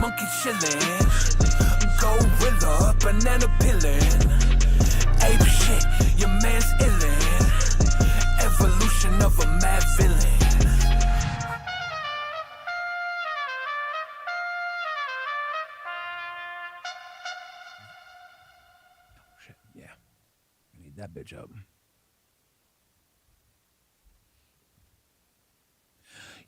monkey chillin', gorilla, banana pillin', ape shit, your man's illin', evolution of a mad villain. Shit, yeah, I need that bitch up.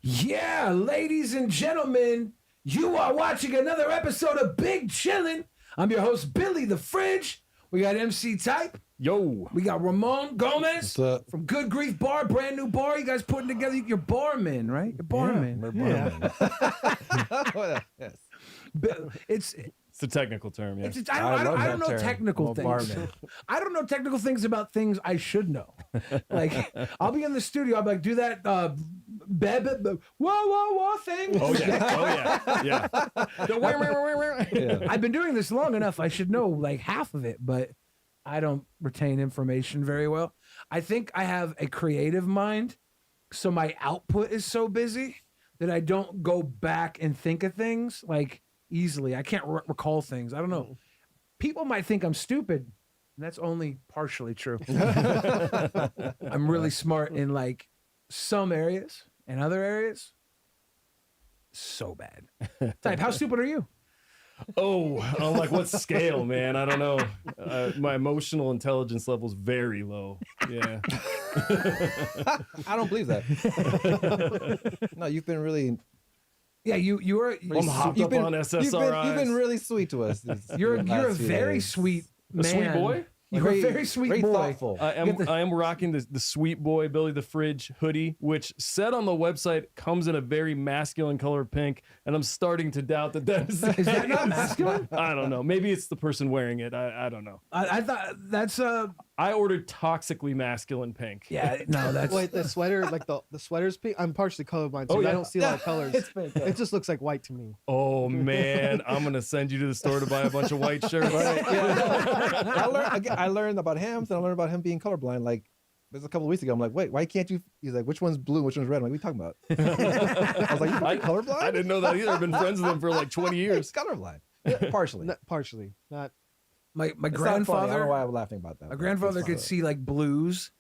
Yeah, ladies and gentlemen, you are watching another episode of Big Chillin'. I'm your host, Billy the Fridge. We got MC Type. Yo. We got Ramon Gomez from Good Grief Bar, brand new bar. You guys putting together your barmen, right? Your barmen. We're yes. It's a technical term, yeah. I don't know technical things. Barman. I don't know technical things about things I should know. Like, I'll be in the studio, I'll be like, do that whoa thing. Oh yeah. I've been doing this long enough. I should know like half of it, but I don't retain information very well. I think I have a creative mind, so my output is so busy that I don't go back and think of things like easily. I can't recall things. I don't know. People might think I'm stupid, and that's only partially true. I'm really smart in like some areas. In other areas, so bad. Type, how stupid are you? Oh, on like what scale, man? I don't know. My emotional intelligence level's very low. Yeah. I don't believe that. No, you've been really. Yeah, you are. I'm hopped up on SSRIs. You've been really sweet to us. You're a very sweet man. A sweet boy? You're a very sweet boy. Thoughtful. I am rocking the sweet boy Billy the Fridge hoodie, which said on the website comes in a very masculine color of pink, and I'm starting to doubt that is that not masculine? I don't know. Maybe it's the person wearing it. I don't know. I thought that's I ordered toxically masculine pink. Yeah, no, that's wait, the sweater, like the sweater's pink. I'm partially colorblind, so yeah. I don't see a lot of colors. It's pink, yeah. It just looks like white to me. Oh man, I'm gonna send you to the store to buy a bunch of white shirts. Right, yeah. I learned about him, then I learned about him being colorblind. Like, there's a couple of weeks ago. I'm like, wait, why can't you? He's like, which one's blue, which one's red? I'm like, what are you talking about? I was like, you're colorblind? I didn't know that either. I've been friends with him for like 20 years. He's colorblind. Yeah, partially. Partially, not. My It's not funny. I grandfather. don't know why I'm laughing about that. My grandfather could see like blues,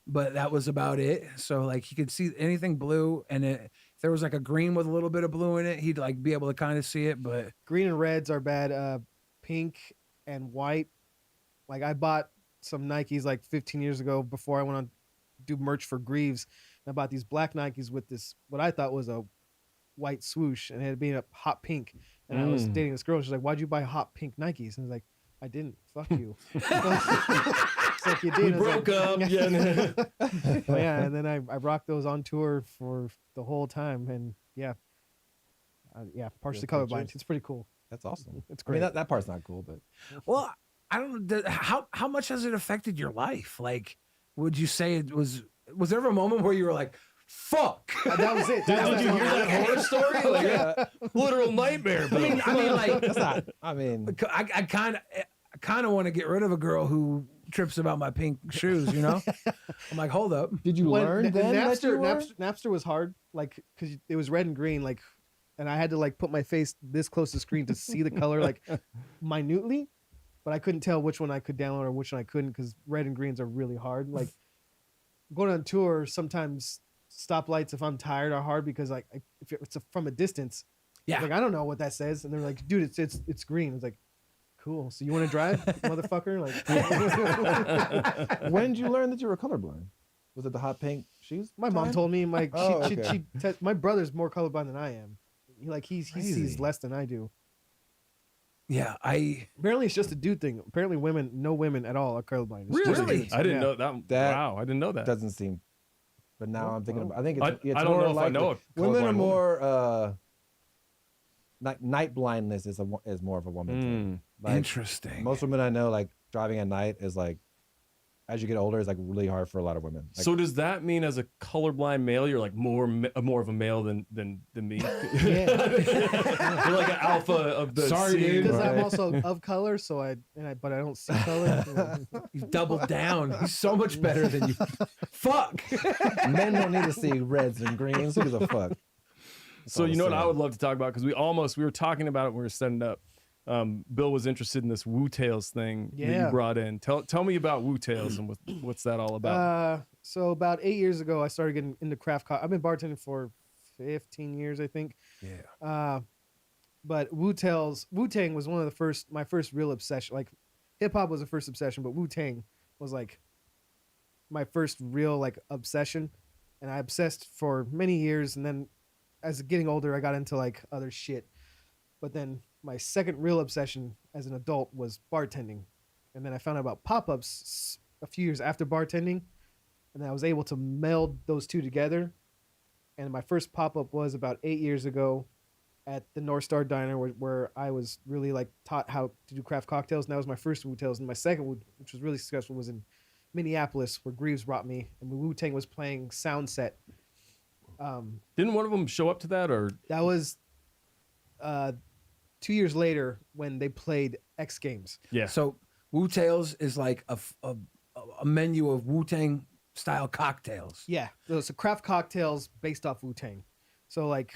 but that was about it. So like he could see anything blue, and if there was like a green with a little bit of blue in it, he'd like be able to kind of see it. But Green and reds are bad. Pink and white. Like I bought some Nikes like 15 years ago before I went on to do merch for Greaves. And I bought these black Nikes with this what I thought was a white swoosh, and it had been a hot pink. And I was dating this girl. She's like, "Why'd you buy hot pink Nikes?" And I was like, I didn't. Fuck you. It's like you did. We broke up. Yeah. Well, yeah, and then I rocked those on tour for the whole time, and partially colorblind. It's pretty cool. That's awesome. It's great. I mean, that part's not cool, but well, I don't know how much has it affected your life? Like, would you say it was? Was there ever a moment where you were like, "Fuck"? That was it. Did you hear that horror story? Like literal nightmare. I mean, like that's not. I mean, I kind of want to get rid of a girl who trips about my pink shoes. You know, I'm like, hold up. did you learn then? Napster was hard, like because it was red and green, like, and I had to like put my face this close to the screen to see the color like minutely, but I couldn't tell which one I could download or which one I couldn't because red and greens are really hard. Like going on tour, sometimes stoplights if I'm tired are hard because like if it's from a distance, like I don't know what that says, and they're like, dude, it's green. It's like, cool. So you want to drive, motherfucker? Like, when did you learn that you were colorblind? Was it the hot pink shoes? My mom told me. Like, okay. my brother's more colorblind than I am. He sees less than I do. Yeah, apparently it's just a dude thing. Apparently no women at all are colorblind. It's really? just I didn't know that. Wow, I didn't know that. Doesn't seem. But now I'm thinking about. I think it's I don't more know if like I know. Women are more. Night blindness is more of a woman thing. Like, interesting. Most women I know, like driving at night, is like as you get older, it's like really hard for a lot of women. Like, so does that mean as a colorblind male, you're like more of a male than me? Yeah. You're like an alpha of the Sorry, scene. dude. Because I'm also of color, but I don't see color. You've doubled down. He's so much better than you. Fuck. Men don't need to see reds and greens. Who gives a fuck? So you know what I would love to talk about, because we were talking about it when we were setting up. Bill was interested in this Wu-Tales thing that you brought in. Tell me about Wu-Tales and what's that all about? So about 8 years ago, I started getting into craft cocktails. I've been bartending for 15 years, I think. Yeah. But Wu-Tang was one of my first real obsession. Like hip hop was the first obsession, but Wu-Tang was like my first real like obsession. And I obsessed for many years. And then as getting older, I got into like other shit. But then my second real obsession as an adult was bartending. And then I found out about pop-ups a few years after bartending. And then I was able to meld those two together. And my first pop-up was about 8 years ago at the North Star Diner, where I was really like taught how to do craft cocktails. And that was my first Wu-Tales. And my second, which was really successful, was in Minneapolis, where Greaves brought me, and Wu-Tang was playing sound set. Didn't one of them show up to that, or that was 2 years later when they played X Games? Yeah. So Wu-Tales is like a menu of Wu-Tang style cocktails. Yeah, those are craft cocktails based off Wu-Tang. So like,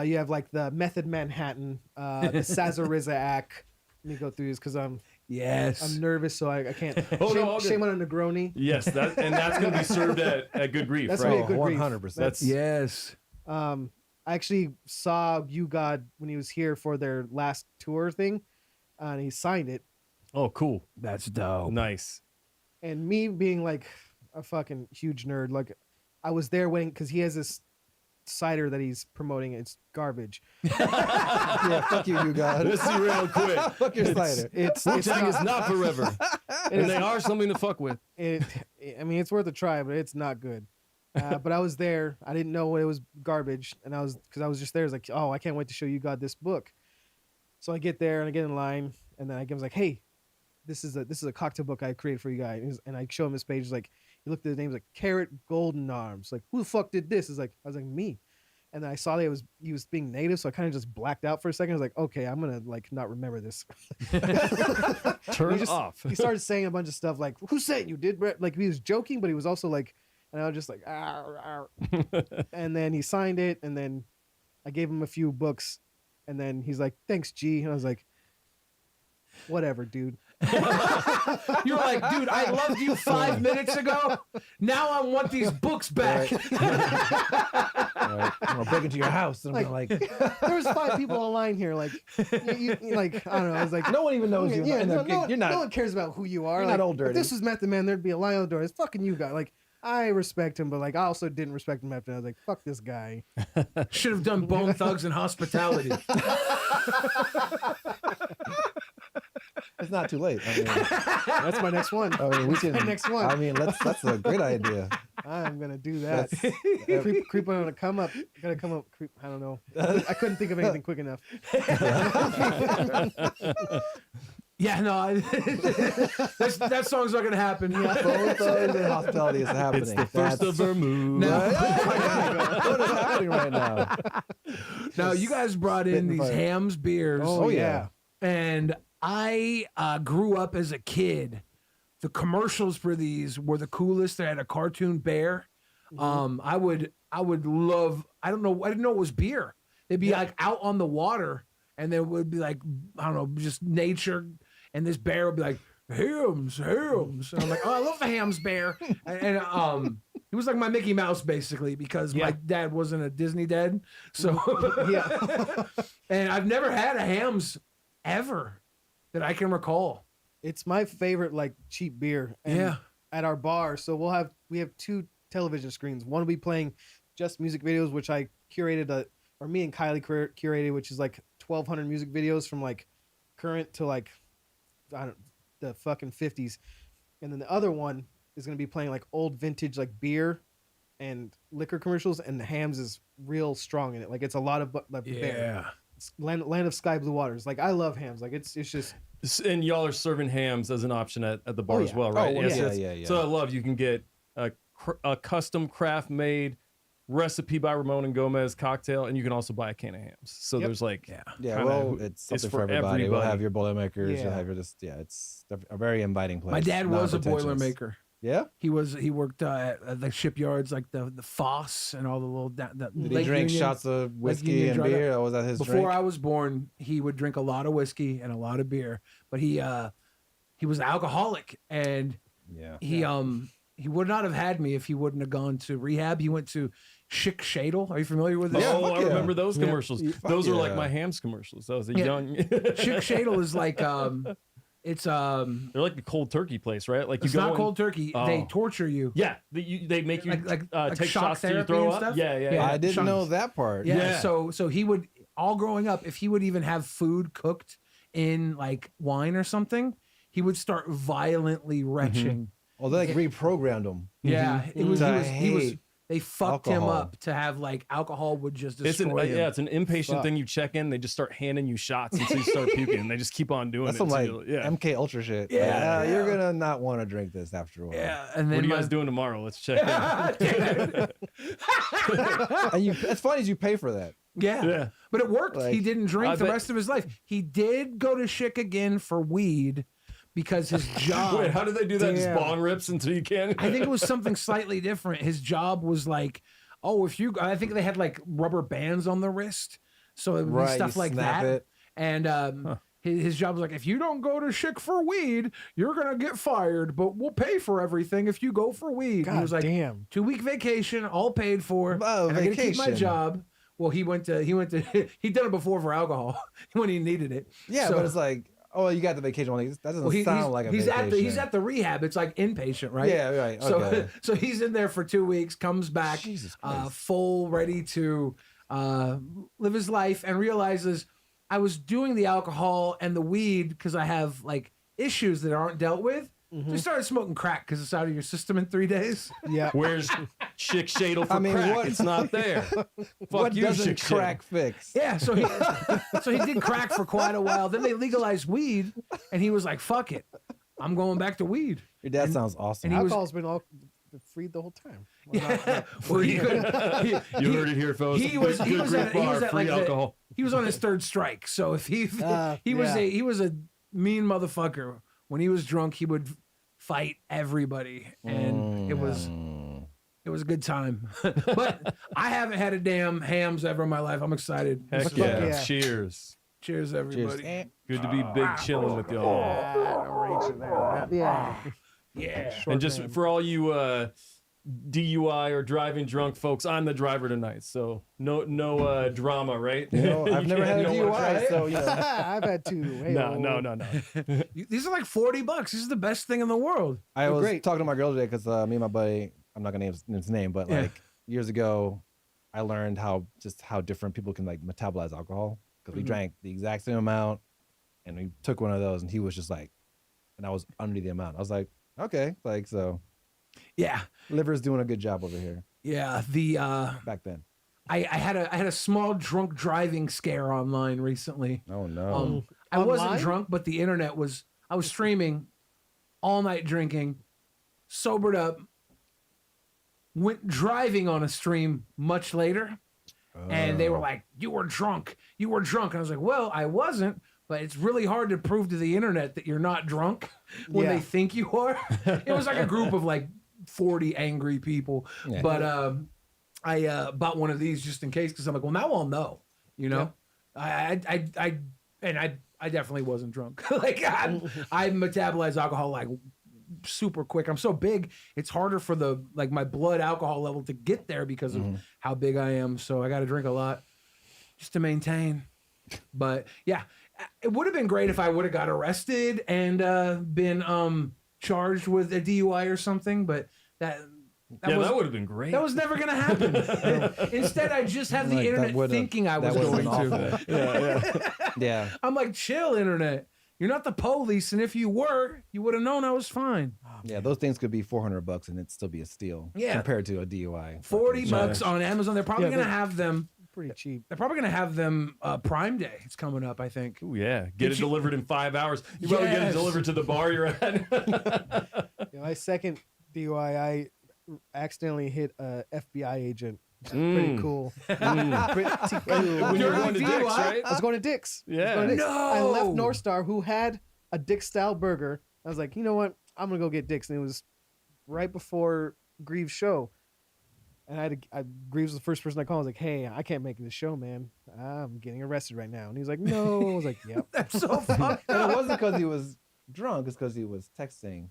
you have like the Method Manhattan, the Sazerac. Let me go through this because I'm nervous, so I can't. Shame on a Negroni. Yes, that's going to be served at Good Grief, That's right? gonna be a Good Grief. 100%. That's Yes. I actually saw You God when he was here for their last tour thing, and he signed it. Oh, cool. That's dope. Nice. And me being like a fucking huge nerd, like I was there waiting because he has this cider that he's promoting. It's garbage. Yeah, fuck you God. Let's see real quick. Fuck your cider. Wu-Tang is not forever, and they are something to fuck with. I mean, it's worth a try, but it's not good. But I was there. I didn't know it was garbage, and I was just there. I was like, oh, I can't wait to show you God this book. So I get there and I get in line, and then I was like, hey, this is a cocktail book I created for you guys. And I show him this page. He's like, he looked at the names like Carrot Golden Arms. Like, who the fuck did this? I was like, me. And then I saw that he was being native, so I kind of just blacked out for a second. I was like, okay, I'm gonna like not remember this. Turn off. He started saying a bunch of stuff like, "Who said you did?" Like he was joking, but he was also like, and I was just like, "Arr, arr." And then he signed it, and then I gave him a few books, and then he's like, "Thanks, G." And I was like, "Whatever, dude." You're like, dude, I loved you 5 minutes ago. Now I want these books back. Right. I'm gonna break into your house and I'm gonna like. There was 5 people online here. Like, you like I don't know. I was like, No one even knows you. Yeah, You're not. no one cares about who you are. You're like, not old dirty. If this was Method Man, there'd be a line on the door. It's fucking you guy. Like, I respect him, but like I also didn't respect him after. I was like, fuck this guy. Should have done Bone Thugs and Hospitality. It's not too late. I mean, That's my next one. I mean, we can. My next one. I mean, that's a great idea. I'm gonna do that. Creep on a come up. Gotta come up. Creep. I don't know. I couldn't think of anything quick enough. Yeah, no, that song's not gonna happen. Bone Thugs and Hospitality is happening. It's the first of Vermouth. No. Oh my God. What is happening right now? Now you guys brought in these Hams beers. Oh, yeah. And I grew up as a kid. The commercials for these were the coolest. They had a cartoon bear. I would love. I didn't know it was beer. They'd be like out on the water, and there would be like I don't know, just nature. And this bear would be like Hams. And I'm like, oh, I love the Hams bear. And he was like my Mickey Mouse basically because my dad wasn't a Disney dad. So Yeah. And I've never had a Hams ever that I can recall. It's my favorite like cheap beer. And at our bar, so we have 2 television screens. One will be playing just music videos, which I curated or me and Kylie curated, which is like 1,200 music videos from like current to like the fucking 50s. And then the other one is going to be playing like old vintage like beer and liquor commercials, and the Hams is real strong in it. Like it's a lot of beer. It's land of sky blue waters. Like I love Hams. Like it's just. And y'all are serving Hams as an option at the bar as well, right? Oh, yeah. So I love you can get a custom craft made recipe by Ramon and Gomez cocktail, and you can also buy a can of Hams. So there's like Well, it's something for everybody. We'll have your Boilermakers. Yeah. You'll have your it's a very inviting place. My dad was a Boilermaker. Yeah. He worked at the shipyards, like the Foss and all the little. Did he drink shots of whiskey and beer? Or was that his Before drink? I was born, he would drink a lot of whiskey and a lot of beer. But he was an alcoholic, and he would not have had me if he wouldn't have gone to rehab. He went to Schick Shadel. Are you familiar with this? Oh, I remember those commercials. Those were like yeah. my Hams commercials. I was a young. Schick Shadel is like it's They're like a cold turkey place, right? Like you it's go not in- cold turkey. Oh. They torture you. Yeah, they make you Like take shock shots till you therapy throw and up. stuff? Yeah. Yeah. I didn't Chunks. know that part. Yeah. So he would all growing up, if he would even have food cooked in like wine or something, he would start violently retching. Oh, they like reprogrammed him. Yeah, it was. To He was. hate They fucked him alcohol. up to have like alcohol would just It's destroy him. it's an inpatient Fuck. thing. You check in, they just start handing you shots until you start puking. And they just keep on doing That's it. some like until you- yeah. MK Ultra shit. Yeah. You're gonna not want to drink this after a while. Yeah, and What then are you guys doing tomorrow? Let's check in. And it's funny as you pay for that. Yeah. Yeah. But it worked. Like, He didn't drink I the bet- rest of his life. He did go to Schick again for weed because his job. Wait, how did they do that? Just Damn. bong rips until you can? I think it was something slightly different. His job was like, I think they had like rubber bands on the wrist. So it would be Right, stuff you like snap that. it. And his job was like, if you don't go to Schick for weed, you're going to get fired, but we'll pay for everything if you go for weed. God he was like, damn. 2-week vacation, all paid for. Oh, and I get to keep my vacation. job. Well, he he'd done it before for alcohol when he needed it. Yeah, So- but it's like, oh, you got the vacation one. That doesn't Well, sound like a vacation. he's at the rehab. It's like inpatient, right? Yeah, right. Okay. So he's in there for 2 weeks, comes back Jesus Christ. full, ready to live his life, and realizes I was doing the alcohol and the weed because I have like issues that aren't dealt with. Mm-hmm. So he started smoking crack because it's out of your system in 3 days. Yeah. Where's Chick Shadle for I mean, crack? what- It's not there. Fuck what you, doesn't Chick crack fix? Yeah, so he did crack for quite a while. Then they legalized weed, and he was like, "Fuck it, I'm going back to weed." Your dad sounds awesome. and he was- Alcohol's been all freed the whole time. Well, he couldn't- You heard it here, folks. he was Good at bar, like free alcohol. he was on his third strike. So if he was a mean motherfucker. When he was drunk, he would fight everybody, and it was a good time. But I haven't had a damn hams ever in my life. I'm excited. Heck So, yeah. yeah. Cheers. Cheers, everybody. Good to be big chilling with y'all. Yeah. Yeah. And just for all you DUI or driving drunk folks, I'm the driver tonight, so no drama, right? You know, I've never had a You don't wanna try DUI, it? so you know. I've had two. Hey, No. These are like $40. This is the best thing in the world. I was great. talking to my girl today because me and my buddy, I'm not gonna name his name, but Yeah. like years ago, I learned how different people can like metabolize alcohol because we drank the exact same amount, and we took one of those, and he was just like, and I was under the amount. I was like, okay, like so, Yeah. liver's doing a good job over here. Yeah. The Back then. I had a small drunk driving scare online recently. Oh no. I wasn't Online? drunk, but the internet was. I was streaming all night drinking, sobered up, went driving on a stream much later, and they were like, "You were drunk. You were drunk." And I was like, "Well, I wasn't." But it's really hard to prove to the internet that you're not drunk when Yeah. they think you are. It was like a group of like 40 angry people. Yeah. But I bought one of these just in case because I'm like, well, now I'll know. You know, I definitely wasn't drunk. Like I metabolize alcohol like super quick. I'm so big, it's harder for my blood alcohol level to get there because of how big I am. So I got to drink a lot just to maintain. But yeah, it would have been great if I would have got arrested and been charged with a DUI or something. But that that would have been great. was never going to happen. Instead, I just have the Like, that internet would've- thinking I was that would've going been to. awful. Yeah. I'm like, chill, internet. You're not the police, and if you were, you would have known I was fine. Yeah, those things could be $400 and it'd still be a steal. Yeah. Compared to a DUI. $40 on Amazon. They're probably Yeah, going to they're- have them. Pretty cheap. They're probably going to have them Prime Day. It's coming up, I think. Ooh, yeah. Get it you- delivered in 5 hours. You probably get it Yes. delivered to the bar you're at. My second DUI, I accidentally hit a FBI agent. Mm. Pretty cool. Pretty When you're going to DUI? Dick's, right? I was going to Dick's. Yeah. I was going to Dick's. I left No. North Star, who had a Dick's style burger. I was like, you know what? I'm gonna go get Dick's, and it was right before Greaves' show. And Greaves was the first person I called. I was like, hey, I can't make this show, man. I'm getting arrested right now. And he's like, no. I was like, yep. That's so fucked And up. it wasn't because he was drunk. It's because he was texting.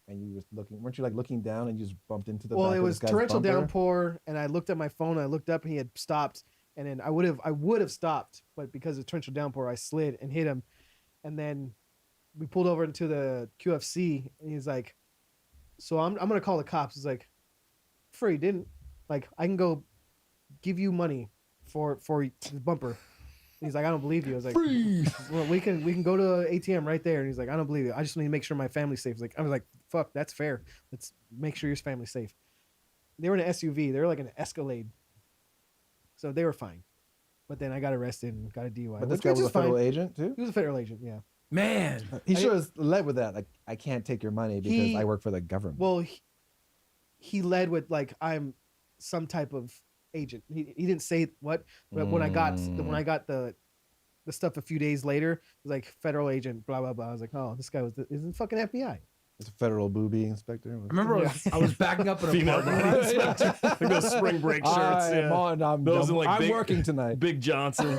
And you was looking, weren't you like looking down and you just bumped into the Well, back it of was this guy's torrential bumper? downpour, and I looked at my phone, and I looked up, and he had stopped. And then I would have stopped, but because of torrential downpour, I slid and hit him. And then we pulled over into the QFC, and he's like, so I'm gonna call the cops. He's like, free didn't. Like, I can go give you money for the bumper. He's like, I don't believe you. I was like, well, we can go to an ATM right there. And he's like, I don't believe you. I just need to make sure my family's safe. I was like, fuck, that's fair. Let's make sure your family's safe. They were in an SUV. They were like in an Escalade. So they were fine. But then I got arrested and got a DUI. But this guy was a federal agent too? He was a federal agent, yeah. Man, He should have led with that. Like, I can't take your money because I work for the government. Well, he led with like, I'm some type of agent. He didn't say what, but when I got the stuff a few days later, it was like federal agent, blah blah blah. I was like, oh, this guy isn't fucking FBI. It's a federal booby inspector. I remember I was backing up in a parking lot. Like those spring break shirts. I'm working tonight. Big Johnson.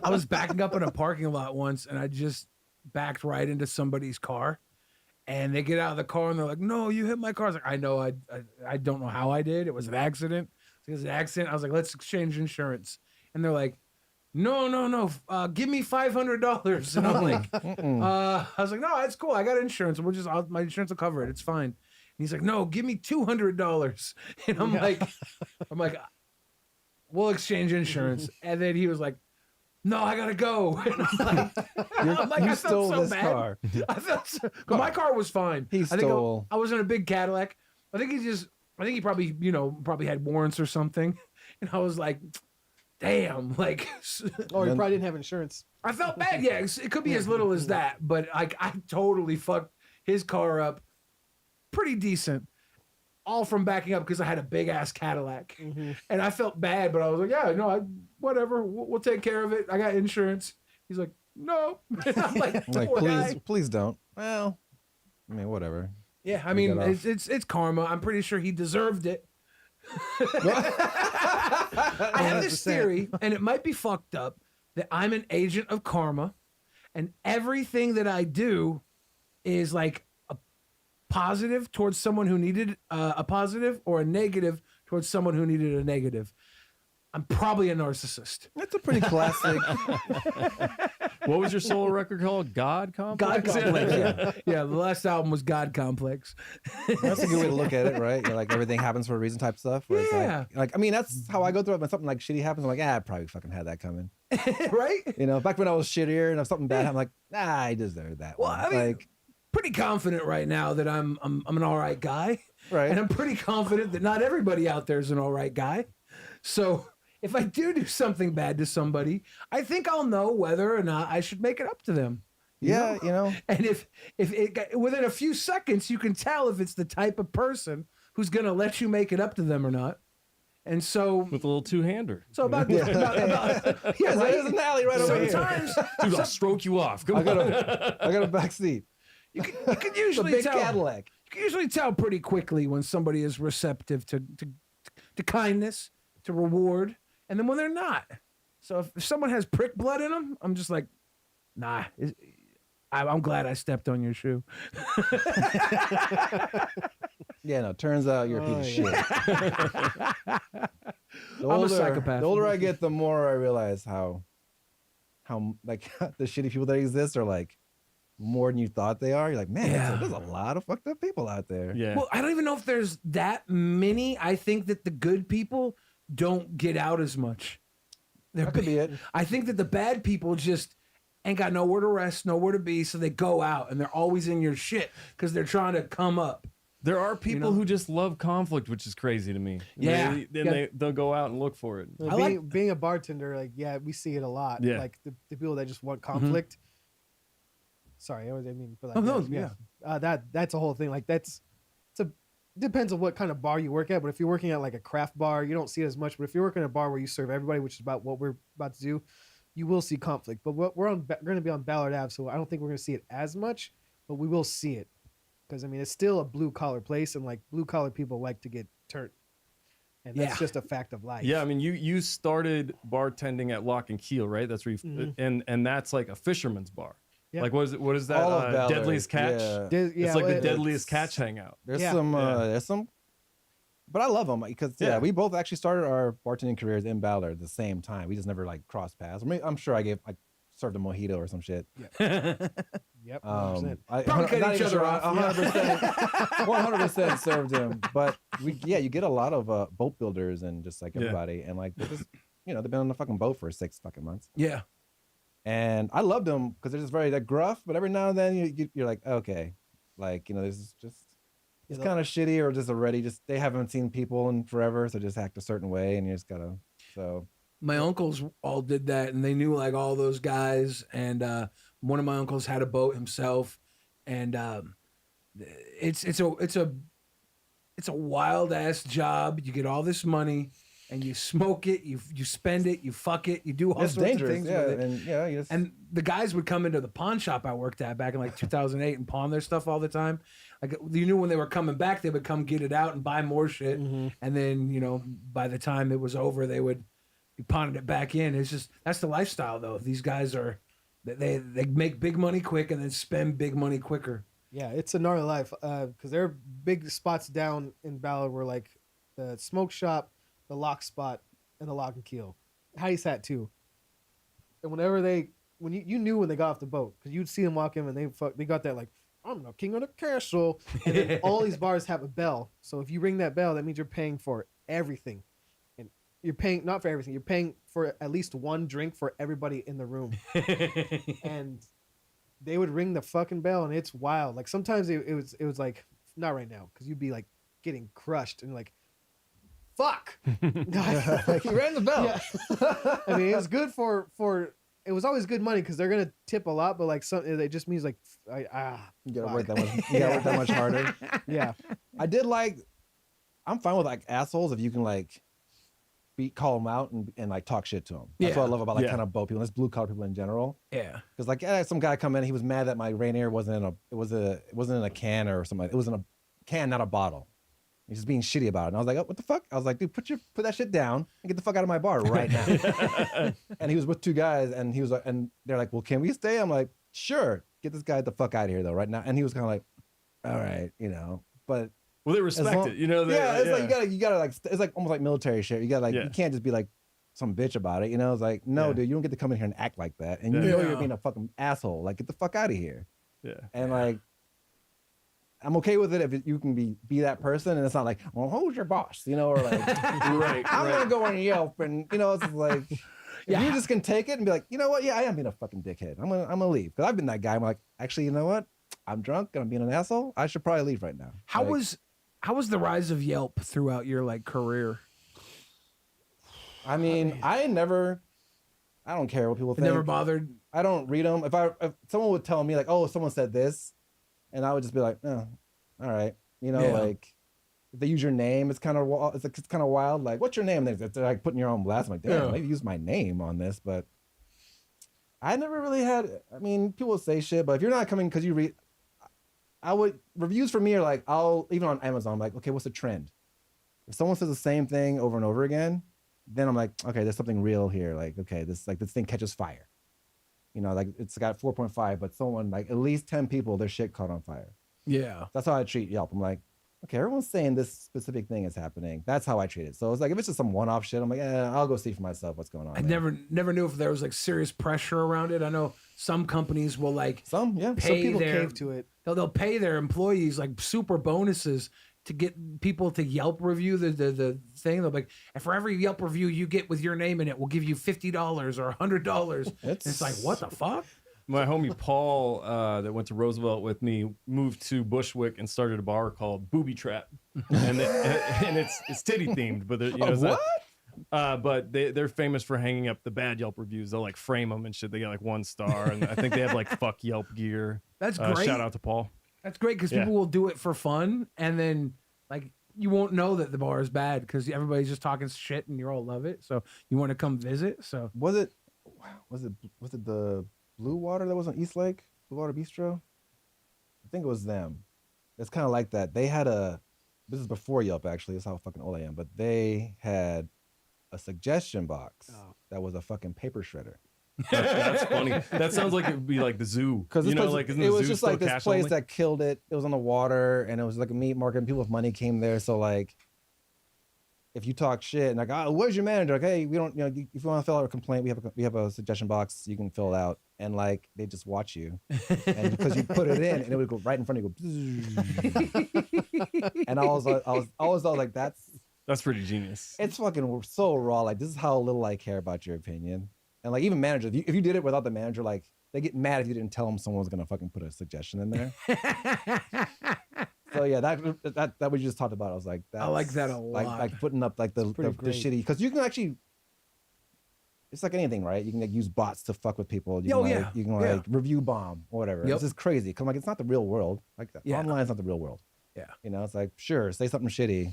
I was backing up in a parking lot once, and I just backed right into somebody's car. And they get out of the car, and they're like, "No, you hit my car." I was like, "I know. I don't know how I did. It was an accident. It was an accident." I was like, "Let's exchange insurance." And they're like, No. Give me $500. And I'm like, I was like, no, that's cool. I got insurance. My insurance will cover it. It's fine. And he's like, no, give me $200. And I'm like, we'll exchange insurance. And then he was like, no, I gotta go. And I'm like, you I stole felt so this bad. car. I felt so, my car was fine. He stole. I was in a big Cadillac. I think he probably had warrants or something. And I was like, damn, like. Or he probably didn't have insurance. I felt bad. Yeah, it could be as little as that, but I totally fucked his car up pretty decent. All from backing up because I had a big ass Cadillac, and I felt bad, but I was like, yeah, no, whatever, we'll take care of it. I got insurance. He's like, no. I'm like, please don't. Well, I mean, whatever. Yeah, I mean, it's karma. I'm pretty sure he deserved it. I have this theory, and it might be fucked up, that I'm an agent of karma, and everything that I do is like a positive towards someone who needed a positive, or a negative towards someone who needed a negative. I'm probably a narcissist. That's a pretty classic. What was your solo record called? God Complex? God Complex, yeah. Yeah, the last album was God Complex. That's a good way to look at it, right? You're like, everything happens for a reason type stuff. Where Yeah. It's like, I mean, that's how I go through it. When something like shitty happens, I'm like, I probably fucking had that coming. Right? You know, back when I was shittier and if something bad happened, I'm like, I deserve that. Well, one. I mean, like, pretty confident right now that I'm an all right guy. right. And I'm pretty confident that not everybody out there is an all right guy. So if I do something bad to somebody, I think I'll know whether or not I should make it up to them. You know? And if within a few seconds, you can tell if it's the type of person who's going to let you make it up to them or not. And so with a little two-hander. So about yeah, right? There's an alley right over here. Sometimes, dude, I'll stroke you off. Come on. I got a back seat. You can usually big tell. Cadillac. You can usually tell pretty quickly when somebody is receptive to kindness, to reward, and then when they're not. So if someone has prick blood in them, I'm just like, nah. I'm glad I stepped on your shoe. Yeah, no. Turns out you're a piece of shit. I'm a psychopath. The older I get, the more I realize how like the shitty people that exist are like more than you thought they are. You're like, man, there's a lot of fucked up people out there. Yeah. Well, I don't even know if there's that many. I think that the good people don't get out as much. That could be it. I think that the bad people just ain't got nowhere to rest, nowhere to be, so they go out and they're always in your shit because they're trying to come up. There are people who just love conflict, which is crazy to me. Yeah. They'll go out and look for it. Being a bartender, like, yeah, we see it a lot. Yeah. Like the people that just want conflict. Sorry, I mean, but like, that's a whole thing. Like depends on what kind of bar you work at. But if you're working at like a craft bar, you don't see it as much. But if you're working at a bar where you serve everybody, which is about what we're about to do, you will see conflict. But we're going to be on Ballard Ave, so I don't think we're going to see it as much, but we will see it. Because I mean, it's still a blue collar place, and like blue collar people like to get turned, and that's just a fact of life. Yeah, I mean, you started bartending at Lock and Keel, right? That's where you and that's like a fisherman's bar. Yeah. Like what is that? All of Ballard. Deadliest Catch. Yeah. It's like the Deadliest Catch hangout. There's some, but I love them because we both actually started our bartending careers in Ballard at the same time. We just never like crossed paths. I mean, I'm sure I served a mojito or some shit. Yep. Probably cut each other off. 100% served him. But you get a lot of boat builders and just like everybody, and like they're just they've been on the fucking boat for 6 fucking months. Yeah. And I loved them because they're just very like gruff, but every now and then you're like, okay, like this is just it's kind of shitty, or just already just they haven't seen people in forever, so just act a certain way, and you just gotta My uncles all did that, and they knew like all those guys. And one of my uncles had a boat himself, and it's a wild ass job. You get all this money, and you smoke it, you spend it, you fuck it, you do all sorts of things with it. And the guys would come into the pawn shop I worked at back in like 2008 and pawn their stuff all the time. Like you knew when they were coming back, they would come get it out and buy more shit, and then by the time it was over, they would be pawning it back in. It's just that's the lifestyle though. These guys are they make big money quick and then spend big money quicker. Yeah, it's a gnarly life because there are big spots down in Ballard where like the smoke shop, the lock spot, and the Lock and Keel. Hattie sat too. And whenever you knew when they got off the boat because you'd see them walk in and they got that like, I'm the king of the castle. And then all these bars have a bell. So if you ring that bell, that means you're paying for everything. And you're paying not for everything. You're paying for at least one drink for everybody in the room. And they would ring the fucking bell, and it's wild. Like sometimes it was like not right now because you'd be like getting crushed and like, fuck. Like, you rang the bell. Yeah. I mean, it was good for. It was always good money because they're gonna tip a lot, but like it just means like you gotta work that much. You gotta work that much harder. Yeah, I did like. I'm fine with like assholes if you can like, call them out and like talk shit to them. That's what I love about like kind of boat people. And that's blue collar people in general. Yeah, because like some guy come in, he was mad that my Rainier wasn't in a can or something. It was in a can, not a bottle. He's just being shitty about it. And I was like, oh, what the fuck? I was like, dude, put that shit down and get the fuck out of my bar right now. And he was with 2 guys, and he was like, and they're like, well, can we stay? I'm like, sure. Get this guy the fuck out of here though, right now. And he was kind of like, all right, but well, they respect it, it's like you gotta like, it's like almost like military shit. You gotta like, you can't just be like some bitch about it, It's like, no, dude, you don't get to come in here and act like that, and you're being a fucking asshole. Like, get the fuck out of here. Yeah, and like. I'm okay with it if you can be that person, and it's not like, well, who's your boss, or like, right. I'm gonna go on Yelp, and it's just like, if you just can take it and be like, you know what, I am being a fucking dickhead. I'm gonna leave because I've been that guy. I'm like, actually, you know what, I'm drunk and I'm being an asshole. I should probably leave right now. How was the rise of Yelp throughout your like career? I mean, I don't care what people think. Never bothered. I don't read them. If someone would tell me like, oh, someone said this. And I would just be like, oh, all right. Like if they use your name, it's kind of wild. Like, what's your name? They're like putting your own blast. I'm like, damn, maybe use my name on this. But I never really had, I mean, people say shit, but if you're not coming because you read, reviews for me are like, even on Amazon, I'm like, okay, what's the trend? If someone says the same thing over and over again, then I'm like, okay, there's something real here. Like, okay, this thing catches fire. Like it's got 4.5, but someone like at least 10 people, their shit caught on fire. Yeah. That's how I treat Yelp. I'm like, okay, everyone's saying this specific thing is happening. That's how I treat it. So it's like, if it's just some one-off shit, I'm like, I'll go see for myself what's going on. I never knew if there was like serious pressure around it. I know some companies will like some people cave to it. They'll pay their employees like super bonuses to get people to Yelp review the thing. They'll be like, and for every Yelp review you get with your name in it, we'll give you $50 or $100. It's like, what the fuck? My homie Paul, that went to Roosevelt with me, moved to Bushwick and started a bar called Booby Trap, and it's titty themed, but but they're famous for hanging up the bad Yelp reviews. They'll like frame them and shit. They get like 1 star, and I think they have like fuck Yelp gear. That's great. Shout out to Paul. That's great because people will do it for fun, and then like you won't know that the bar is bad because everybody's just talking shit, and you all love it. So you want to come visit. So was it the Blue Water that was on East Lake, Blue Water Bistro? I think it was them. It's kind of like that. They had this is before Yelp actually. That's how fucking old I am. But they had a suggestion box that was a fucking paper shredder. That's funny. That sounds like it would be like the zoo. Because you know, like isn't the it was zoo just still like this cash place only? that killed it. It was on the water, and it was like a meat market. And people with money came there. So like, if you talk shit and like, oh, where's your manager? Like, hey, we don't, if you want to fill out a complaint, we have a suggestion box. You can fill it out, and like they just watch you, and because you put it in, and it would go right in front of you. And I was like, That's pretty genius. it's fucking so raw. Like this is how little I care about your opinion. And like even managers, if you did it without the manager, like they get mad if you didn't tell them someone was gonna fucking put a suggestion in there. So yeah, that we just talked about. I was like, I like that a Like lot. putting up like the pretty great. shitty, because you can actually. It's like anything, right? You can like use bots to fuck with people. You Oh, can, like, yeah. you can Yeah. like review bomb or whatever. Yep. This is crazy because like it's not the real world. Like Yeah. online is not the real world. Yeah. You know, it's like sure, say something shitty.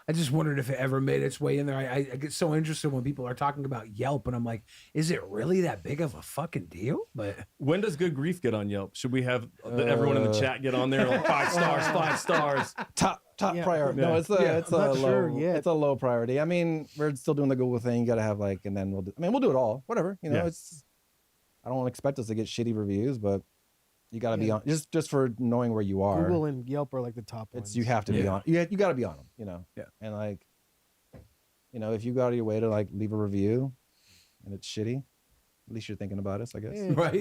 I just wondered if it ever made its way in there. I get so interested when people are talking about Yelp, and I'm like, is it really that big of a fucking deal? But When does good grief get on Yelp? Should we have everyone in the chat get on there like 5 stars, 5 stars? Top Yeah. priority. Yeah. No, it's a Yeah, it's I'm a not low sure yet. it's a low priority. I mean, we're still doing the Google thing. You gotta have like, and then we'll do it all. Whatever. You know, Yeah. it's I don't expect us to get shitty reviews, but you gotta be on just for knowing where you are. Google and Yelp are like the top ones. It's you have to be Yeah. on. You gotta be on them. You know. Yeah. And like, if you go out of your way to like leave a review, and it's shitty, at least you're thinking about us, I guess. Yeah. right.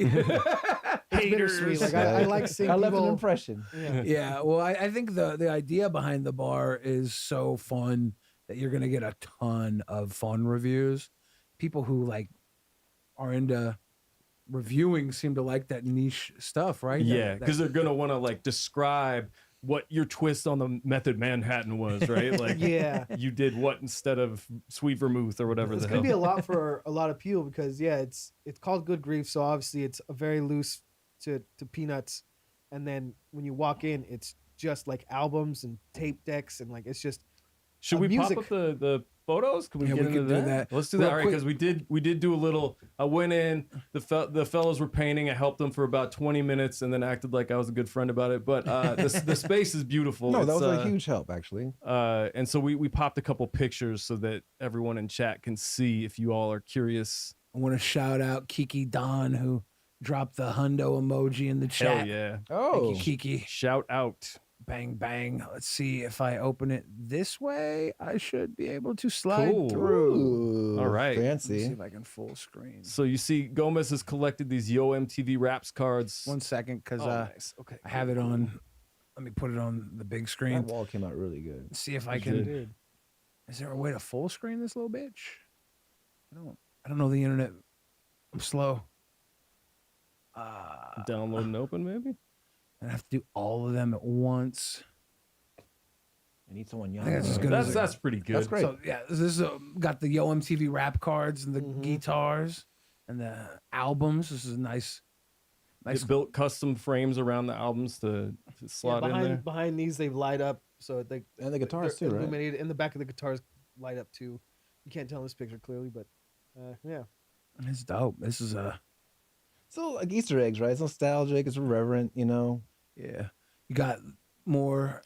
It's bittersweet. Like I like seeing I left an people. impression. Yeah. Yeah, well, I think the idea behind the bar is so fun that you're gonna get a ton of fun reviews. People who like are into reviewing seem to like that niche stuff, right? Yeah, because they're gonna want to like describe what your twist on the Method Manhattan was, right? Like, Yeah. you did what instead of sweet vermouth or whatever It's the gonna hell. be a lot for a lot of people because it's called Good Grief, so obviously it's a very loose to peanuts, and then when you walk in, it's just like albums and tape decks and like it's just Should we music. pop up the photos? Can we Yeah, get we into could do that. Let's do Real that, all right? quick. Because we did do a little. I went in. The fellows were painting. I helped them for about 20 minutes, and then acted like I was a good friend about it. But the space is beautiful. No, that It's, was a huge help actually. And so we popped a couple pictures so that everyone in chat can see if you all are curious. I want to shout out Kiki Don who dropped the hundo emoji in the chat. Hell yeah! Oh, Thank you, Kiki. Shout out. Bang bang. Let's see if I open it this way. I should be able to slide Cool. through. Ooh, All right. Let me see fancy. if I can full screen. So you see, Gomez has collected these Yo MTV Raps cards. 1 second, because Oh, nice. Okay. I have it on. Let me put it on the big screen. That wall came out really good. See if I It can. Dude. Is there a way to full screen this little bitch? I don't know the internet. I'm slow. Download and open, maybe. I have to do all of them at once. I need someone young. I think that's as good as That's pretty good. That's great. So yeah, this is got the Yo MTV rap cards and the Mhm. guitars and the albums. This is nice. They built custom frames around the albums to slot in there. behind these they light up so they And the guitars they're too, right? illuminated. In the back of the guitars light up too. You can't tell in this picture clearly, but yeah. It's dope. This is So like Easter eggs, right? It's nostalgic. It's irreverent. yeah. You got more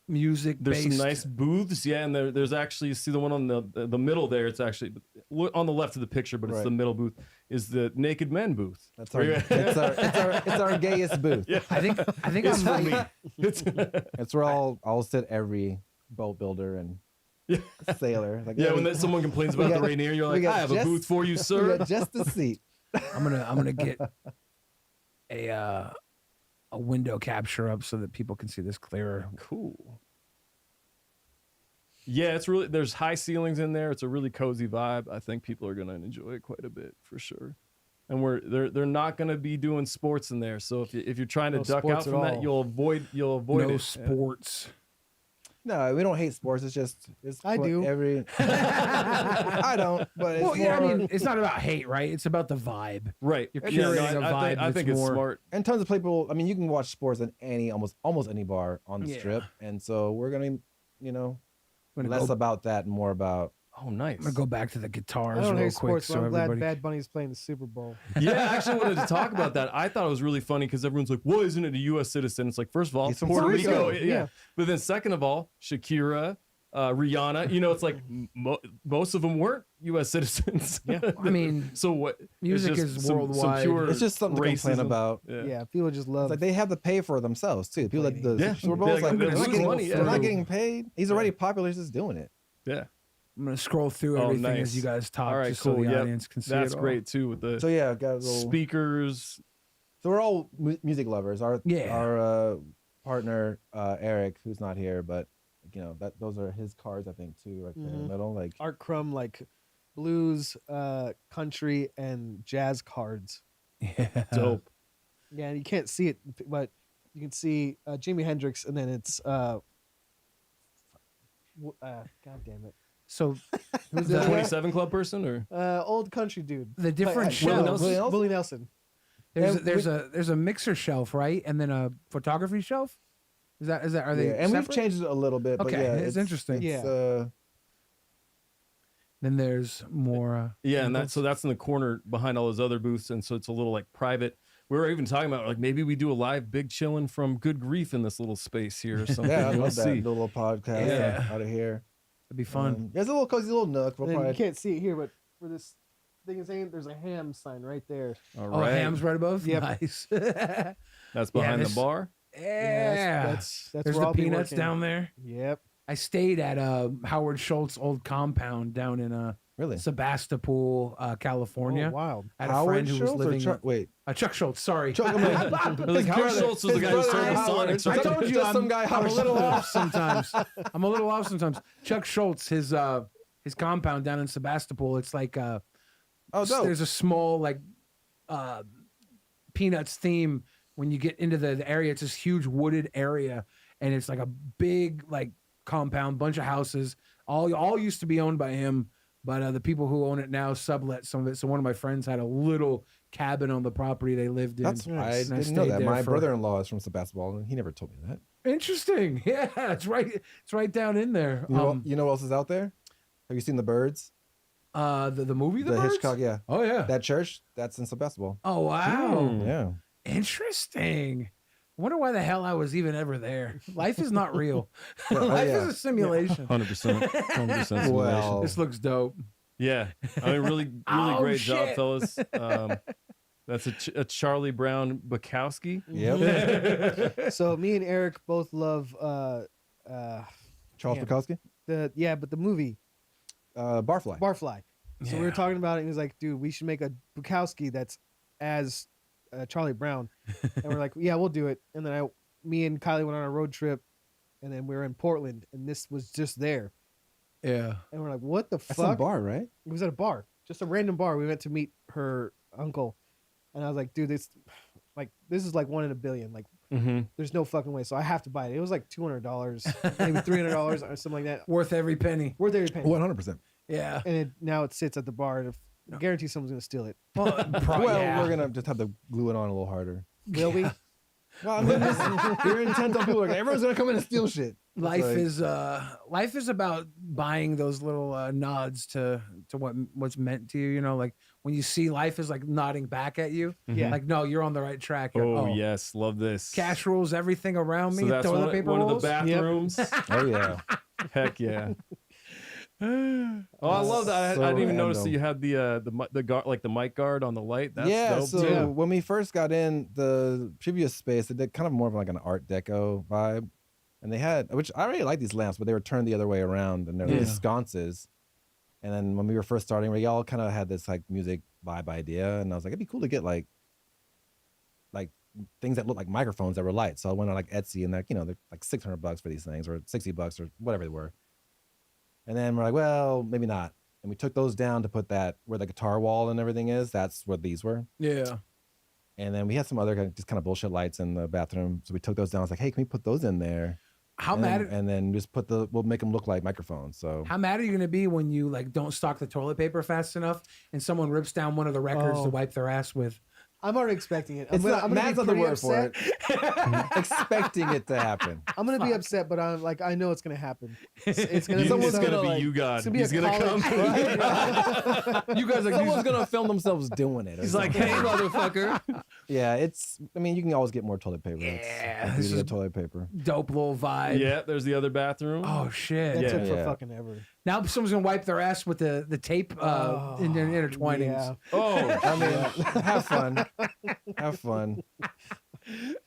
music. There's some based. nice booths, yeah, and there's actually, you see the one on the middle there. It's actually on the left of the picture, but it's Right. the middle booth is the Naked Men booth. That's our it's our gayest booth. Yeah, I think it's I'm for me. like, It's It's where I'll sit every boat builder and sailor. Like, yeah. When someone complains we about got- the Rainier, you're we like, got I have a just- booth for you, we sir. got just a seat. I'm gonna get a window capture up so that people can see this clearer. Cool. Yeah, it's really, there's high ceilings in there. It's a really cozy vibe. I think people are gonna enjoy it quite a bit for sure. And they're not gonna be doing sports in there. So if you're trying to No duck out sports at from that, all. you'll avoid No it. sports. No, we don't hate sports. It's just I do. Every I don't, but it's Well, yeah, I more- mean, it's not about hate, right? It's about the vibe. Right. You're Yeah, no, curating a vibe I think that's it's more- smart. and tons of people. I mean, you can watch sports at almost any bar on the Yeah. strip, and so we're gonna, I'm gonna less go- about that and more about Oh, nice. I'm gonna go back to the I guitars don't real hate quick. sports, but I'm glad everybody. Bad Bunny's playing the Super Bowl. Yeah, I actually wanted to talk about that. I thought it was really funny because everyone's like, "Well, isn't it a U.S. citizen?" It's like, first of all, He's from Puerto Puerto Rico, Rico. yeah. Yeah. But then, second of all, Shakira, Rihanna. You know, it's like most of them weren't U.S. citizens. Yeah. I mean, so what? It's music just is some worldwide. pure It's just something to complain racism. about. Yeah, people just love. It's like they have to pay for it themselves too. People like the Yeah. Super Bowl's Yeah, like they're they're not losing getting money, yeah. they're not getting paid. He's already popular. He's just doing it. Yeah. I'm gonna scroll through Oh, everything nice. as you guys talk, All right, just cool. so the Yep. audience can see That's it all. great too with the So yeah, got a little. speakers. So we're all music lovers. Our Yeah. partner Eric, who's not here, but you know that those are his cards, I think too, right there in the middle. Like Art Crumb, like blues, country, and jazz cards. Yeah. Dope. Yeah, and you can't see it, but you can see Jimi Hendrix, and then it's God damn it, So who's The the other guy? 27 Club person or Old country dude. the different Willie shelves. Nelson? Willie Nelson. There's a mixer shelf, right, and then a photography shelf. Is that are they? yeah, and we've separate? changed it a little bit. Okay, but yeah, it's interesting. Yeah. Then there's more. yeah, and that's in the corner behind all those other booths, and so it's a little like private. We were even talking about like maybe we do a live big chillin' from Good Grief in this little space here or something. Yeah, I We'll love that see. little podcast Yeah. out of here. It'd be fun. There's a little cozy little nook. We'll And then you probably can't see it here, but where this thing is saying, there's a ham sign right there. All Oh, right, Ham's right above. Yep. Nice. yeah, that's behind this- the bar. That's There's where the I'll be peanuts working. down there. Yep. I stayed at Howard Schultz old compound down in really. Sebastopol, California. Oh, wow. I had a Howard friend who was Schultz or living. Chuck? Wait, Chuck Schultz. Sorry. Chuck. I'm like, Like Howard Schultz was the his guy who brother started the Howard. Sonics. I Right? told you Just I'm, some guy I'm a Howard little Schultz. off sometimes. I'm a little off sometimes. Chuck Schultz, his compound down in Sebastopol. It's like Oh, dope. there's a small like Peanuts theme when you get into the area. It's this huge wooded area, and it's like a big like compound, bunch of houses. All used to be owned by him, but the people who own it now sublet some of it. So one of my friends had a little cabin on the property they lived in. That's and I didn't know stayed that. there My for- brother-in-law is from Sebastopol, and he never told me that. Interesting. Yeah, it's right. It's right down in there. You know what else is out there? Have you seen the Birds? The movie, The Birds? Hitchcock, yeah. Oh yeah. That church, that's in Sebastopol. Oh wow. Hmm. Yeah. Interesting. I wonder why the hell I was even ever there. Life is not real. Yeah, oh, Life yeah. is a simulation. 100%. 100%. Well, This looks dope. Yeah, I mean, really Oh, great job, shit. fellas. That's a Charlie Brown Bukowski. yep. So me and Eric both love Charles Damn. Bukowski, but the movie Barfly. Barfly. So we were Yeah. talking about it, and he was like, "Dude, we should make a Bukowski that's as Charlie Brown." And we're like, "Yeah, we'll do it." And then me and Kylie went on a road trip, and then we were in Portland, and this was just there, Yeah. and we're like, "What the That's some fuck?" bar, right? It was at a bar, just a random bar. We went to meet her uncle, and I was like, "Dude, this is like 1 in a billion. Like, Mm-hmm. there's no fucking way." So I have to buy it. It was like $200, maybe $300 or something like that. Worth every penny. Worth every penny. 100%. Yeah. And now it sits at the bar, and I guarantee someone's gonna steal it. Well, Well, we're gonna just have to glue it on a little harder. Will we? Well, I mean, you're intent on people like everyone's gonna come in and steal shit. life It's life is about buying those little nods to what's meant to you. You know, like when you see life is like nodding back at you. Yeah. Like, no, you're on the right track. You're- Oh, yes, love this. Cash rules everything around me. So that's Toilet one, paper one of rolls. the bathrooms. oh yeah. Heck yeah. Oh, I love that. So I didn't even notice that random. you had the guard, like the mic guard on the light. That's yeah. dope So too. when we first got in the previous space, it did kind of more of like an Art Deco vibe, and they had, which I really like these lamps, but they were turned the other way around, and they're Yeah. these sconces. And then when we were first starting, we all kind of had this like music vibe idea, and I was like, it'd be cool to get like things that look like microphones that were lights. So I went on like Etsy, and like they're like $600 for these things, or $60 or whatever they were. And then we're like, well, maybe not. And we took those down to put that where the guitar wall and everything is. That's what these were. Yeah. And then we had some other just kind of bullshit lights in the bathroom. So we took those down. I was like, hey, can we put those in there? How and mad? Then, and then just we'll make them look like microphones. So How mad are you gonna be when you like don't stock the toilet paper fast enough and someone rips down one of the records Oh. to wipe their ass with? I'm already expecting it. It's not. Matt's not the word for it. upset. Expecting it to happen. I'm gonna be upset, but I'm like, I know it's gonna happen. It's gonna Someone's be gonna be like, you, God. it's gonna be He's a gonna come. college- You guys, someone's gonna film themselves doing it. or He's like, something. hey, motherfucker. yeah, it's. I mean, you can always get more toilet paper. Yeah, it's this the is- toilet paper. Dope little vibe. Yeah, there's the other bathroom. Oh shit. That Yeah. took for Yeah. fucking ever. Now someone's gonna wipe their ass with the tape in their intertwinings. Yeah. Oh, I mean, have fun. Have fun.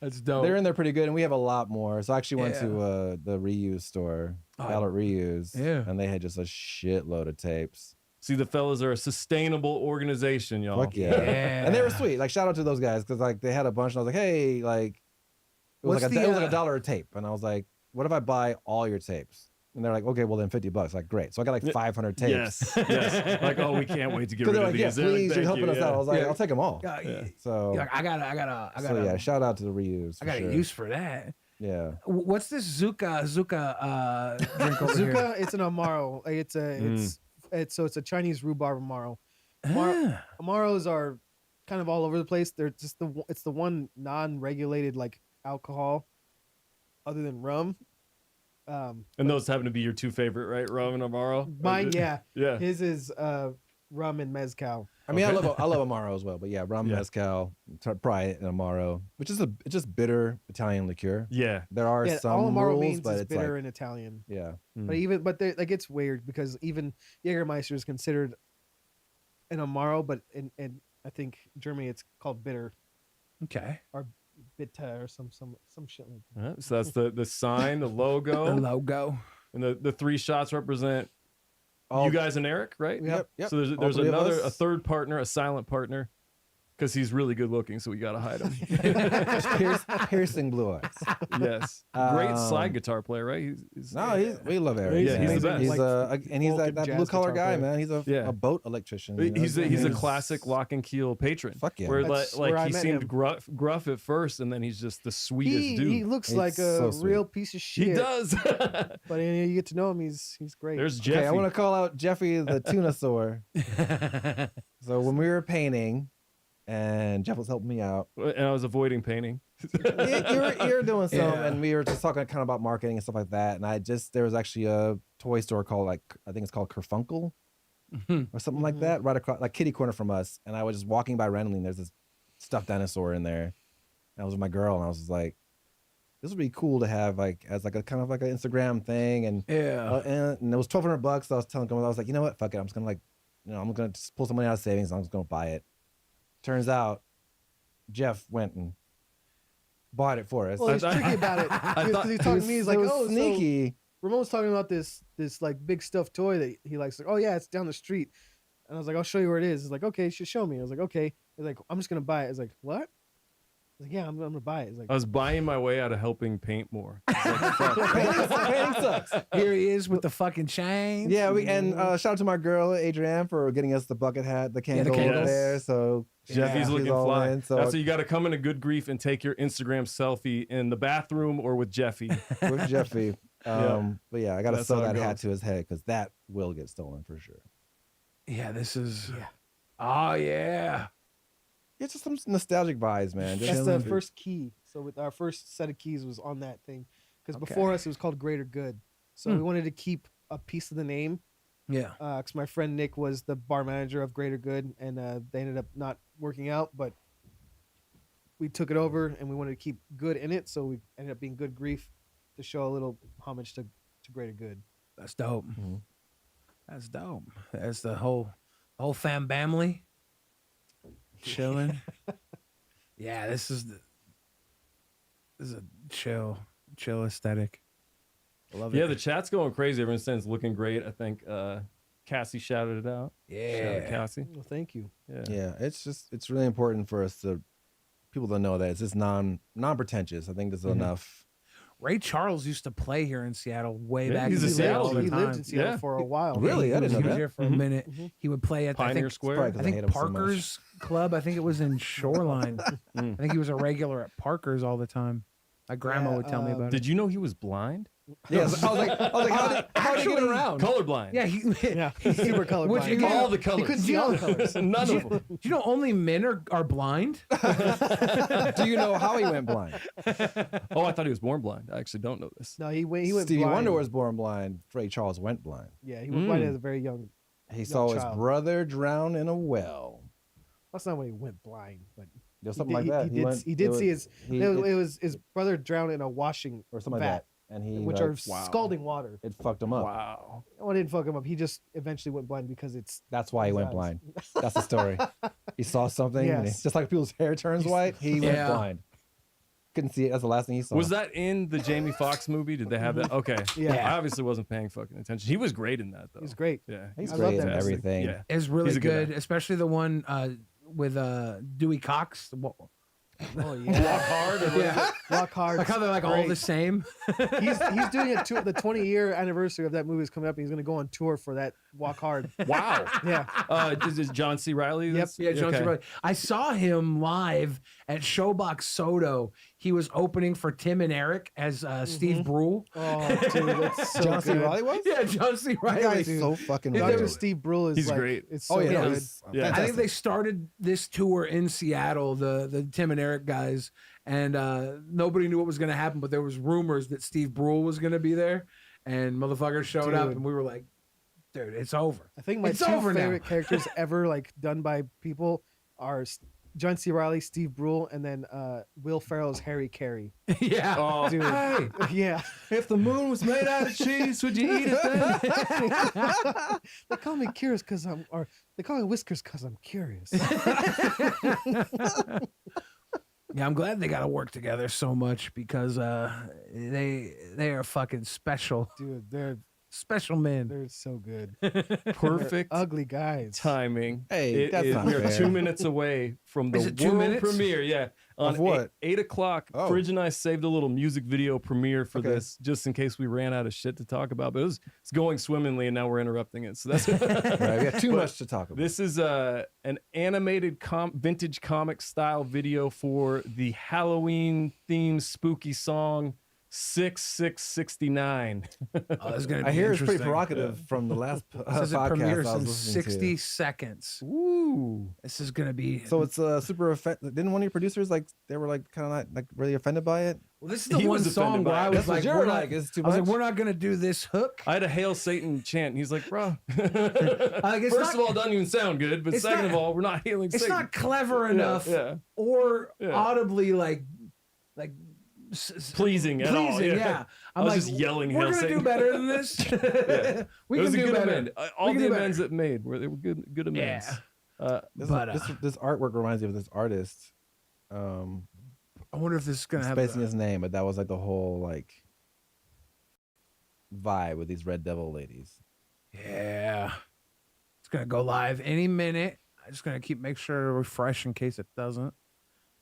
That's dope. They're in there pretty good, and we have a lot more. So I actually went Yeah. to the reuse store, Oh. Ballot Reuse, Yeah. and they had just a shitload of tapes. see, the fellas are a sustainable organization, y'all. Fuck yeah. Yeah. And they were sweet. Like shout out to those guys because like they had a bunch, and I was like, hey, like it was What's like the, it was like $1 a tape, and I was like, what if I buy all your tapes? And they're like, okay, well then $50. Like great. So I got like 500 tapes. Yes, yes. Like, oh, we can't wait to get Because rid they're of like, yeah, these. please, you're Thank helping you, us yeah. out. I was like, Yeah. I'll take them all. Yeah. So, You're like, I gotta so yeah, shout out to the reuse. I for got sure. a use for that. Yeah. What's this Zuka drink over here? Zuka, it's an Amaro. It's a Chinese rhubarb Amaro. Ah. Amaros are kind of all over the place. They're just it's the one non-regulated like alcohol other than rum. And those happen to be your two favorite, right? Rum and Amaro? Mine, yeah. Yeah. His is rum and mezcal. I mean, Okay. I love Amaro as well, but yeah, rum, Yeah. mezcal, probably an Amaro, which is it's just bitter Italian liqueur. Yeah. There are Yeah, some all Amaro rules, means but is it's bitter like, in Italian. yeah, But like it's weird because even Jägermeister is considered an Amaro, but in I think Germany it's called bitter Okay. or bitter or some shit like that. Yeah, so that's the sign, the The logo, logo. and the three shots represent all, you guys and Eric, right? Yep. So there's All three of another us. a third partner, a silent partner, because he's really good looking, so we gotta hide him. piercing blue eyes. Yes, great Um, slide guitar player, right? He's No, we love Eric. Yeah, he's the man. best. He's Like, and he's folk that and blue jazz collar guitar guy, player. man. He's Yeah. a boat electrician. you know? he's a He's- classic lock and keel patron. Fuck yeah. Where That's where I like he met seemed him. gruff at first, and then he's just the sweetest He dude. looks He's like a so sweet. real piece of shit. He does. But you get to know him, he's great. There's Jeffy. Okay, I want to call out Jeffy the tunasaur. So when we were painting, and Jeff was helping me out, and I was avoiding painting. you were doing some, Yeah. and we were just talking kind of about marketing and stuff like that. And there was actually a toy store called I think it's called Kerfunkel or something like that, right across like kitty corner from us. And I was just walking by randomly, and there's this stuffed dinosaur in there. And I was with my girl, and I was just like, this would be cool to have like as like a kind of like an Instagram thing. And Yeah. and it was $1,200. So I was telling him, I was like, you know what, fuck it, I'm just gonna like, I'm gonna just pull some money out of savings, and I'm just gonna buy it. Turns out, Jeff went and bought it for us. Well, he's I- tricky about it because he's talking to me. He's like, it was "Oh, sneaky." So Ramon's talking about this like big stuffed toy that he likes." Like, "Oh yeah, it's down the street." And I was like, "I'll show you where it is." He's like, "Okay, you should show me." I was like, "Okay." He's like, "I'm just gonna buy it." I was like, "What?" I was like, "Yeah, I'm gonna buy it." He's like, I was buying my way out of helping paint more. It's like, fuck. Painting sucks. Here he is with the fucking chain. Yeah, shout out to my girl Adrienne for getting us the bucket hat, the candle candles. there. So Jeffy's she's looking all fly. in, so That's so you got to come into good grief and take your Instagram selfie in the bathroom or with Jeffy. with Jeffy. But yeah, I got to That's sew how it that hat goes. to his head because that will get stolen for sure. Yeah, this is. Yeah. Oh yeah. It's just some nostalgic vibes, man. Just "That's the chilling. first key." So with our first set of keys was on that thing because Okay. before us it was called Greater Good. So we wanted to keep a piece of the name. Yeah. Because my friend Nick was the bar manager of Greater Good, and they ended up not working out, but we took it over, and we wanted to keep good in it, so we ended up being Good Grief to show a little homage to Greater Good. That's dope. Mhm. That's dope. That's the whole fam family chilling. Yeah, this is a chill aesthetic. I love Yeah, it. the chat's going crazy. Everyone's saying it's looking great. I think Cassie shouted it out. Shout out Yeah. Cassie. Well, thank you. Yeah, it's really important for us to people to know that it's just non-pretentious. I think there's enough. Ray Charles used to play here in Seattle way Yeah, back. he's in a the day all Seattle the He time. lived in Seattle Yeah. for a while. Really? I didn't know He was that. here for a Mhm. minute. Mhm. He would play at Pioneer Probably Square. 'cause I I think hate him so much. Parker's Club. I think it was in Shoreline. Mm. I think he was a regular at Parker's all the time. My grandma Yeah, would tell me about it. Did you know he was blind? Yes, I was like, how did he get around? Colorblind. Yeah, Yeah, he's super colorblind. Which, again, all the He colors. couldn't see all the colors. None of them. you know, only men are blind. Do you know how he went blind? Oh, I thought he was born blind. I actually don't know this. No, he went Stevie blind. Wonder was born blind. Ray Charles went blind. Yeah, he went blind as a very young. He saw his child. brother drown in a well. That's not when he went blind, but There was something like that. He did see his. he- It was his brother drowned in a washing or something vat, like that, and he which like, are scalding water. it fucked him up. Wow. Oh, it didn't fuck him up. He just eventually went blind because it's. That's why he his went eyes. blind. That's the story. He saw something, and Yes. just like people's hair turns white, he went Yeah. blind. Couldn't see it. That's the last thing he saw. Was that in the Jamie Foxx movie? Did they have that? Okay. Yeah. I obviously wasn't paying fucking attention. He was great in that, though. He's great. Yeah. He's I great love in that. fantastic. everything. Yeah. Is really He's a good good, especially the one with Dewey Cox. Oh yeah. Walk hard. Or Yeah. Walk hard. Like how they're like all Great. the same. He's doing a tour. The 20-year anniversary of that movie is coming up, and he's going to go on tour for that Walk Hard. Wow. Yeah. Is it John C. Reilly? Yep. that's- Yeah, John C. okay. Reilly. I saw him live at Showbox Soto. He was opening for Tim and Eric as Steve Brule. Oh, dude, that's so John C. good. Reilly was? Yeah, John C. That guy Riley. is so fucking Dr. weird. Steve Brule is He's like, great. It's so Oh yeah, good. that was Yeah. I think fantastic. they started this tour in Seattle, the Tim and Eric guys, and nobody knew what was going to happen, but there was rumors that Steve Brule was going to be there, and motherfuckers showed up, Dude. and we were like, dude, it's over. I think my It's two over now. favorite characters ever like done by people are John C. Reilly, Steve Brule, and then Will Ferrell's Harry Carey. Yeah. Oh, Dude. hey, Yeah. if the moon was made out of cheese, would you eat it then? They call me curious because or they call me Whiskers because I'm curious. Yeah, I'm glad they got to work together so much because they are fucking special, Dude, they're special men. so good. Perfect They're ugly guys. timing. Hey, that's not we are fair. 2 minutes away from the Is it 2 world minutes? premiere. Yeah, on Of what? 8 o'clock. Oh. Fridge and I saved a little music video premiere for Okay. this, just in case we ran out of shit to talk about. But it's going swimmingly, and now we're interrupting it. So that's Right, we got too But much to talk about. This is an animated vintage comic style video for the Halloween themed spooky song 6669. Oh, it's gonna be I hear it's pretty interesting. provocative from the last It says it podcast premieres I in was listening 60 to. seconds. Ooh. This is gonna be. So it's super offensive. Didn't one of your producers they were like kind of not like really offended by it? well, this is the he one was song offended where by I it. was That's what like, you're we're not, like. It's too I was much. like, we're not gonna do this hook. I had a Hail Satan chant, and he's like, bro. it's First not- of all, it doesn't even sound good. But it's second not- of all, we're not hailing It's Satan. not clever enough Yeah. or Yeah. audibly like Pleasing at all. pleasing. Yeah, I I'm was like, just yelling we're Hail gonna Satan. do better than this. We it can was a do good better. amend. All We can the do better. amends that made they were good amends. Yeah. This artwork reminds me of this artist. I wonder if this is gonna I'm have. spacing his name, but that was like the whole like vibe with these Red Devil ladies. Yeah, it's gonna go live any minute. I'm just gonna make sure to refresh in case it doesn't.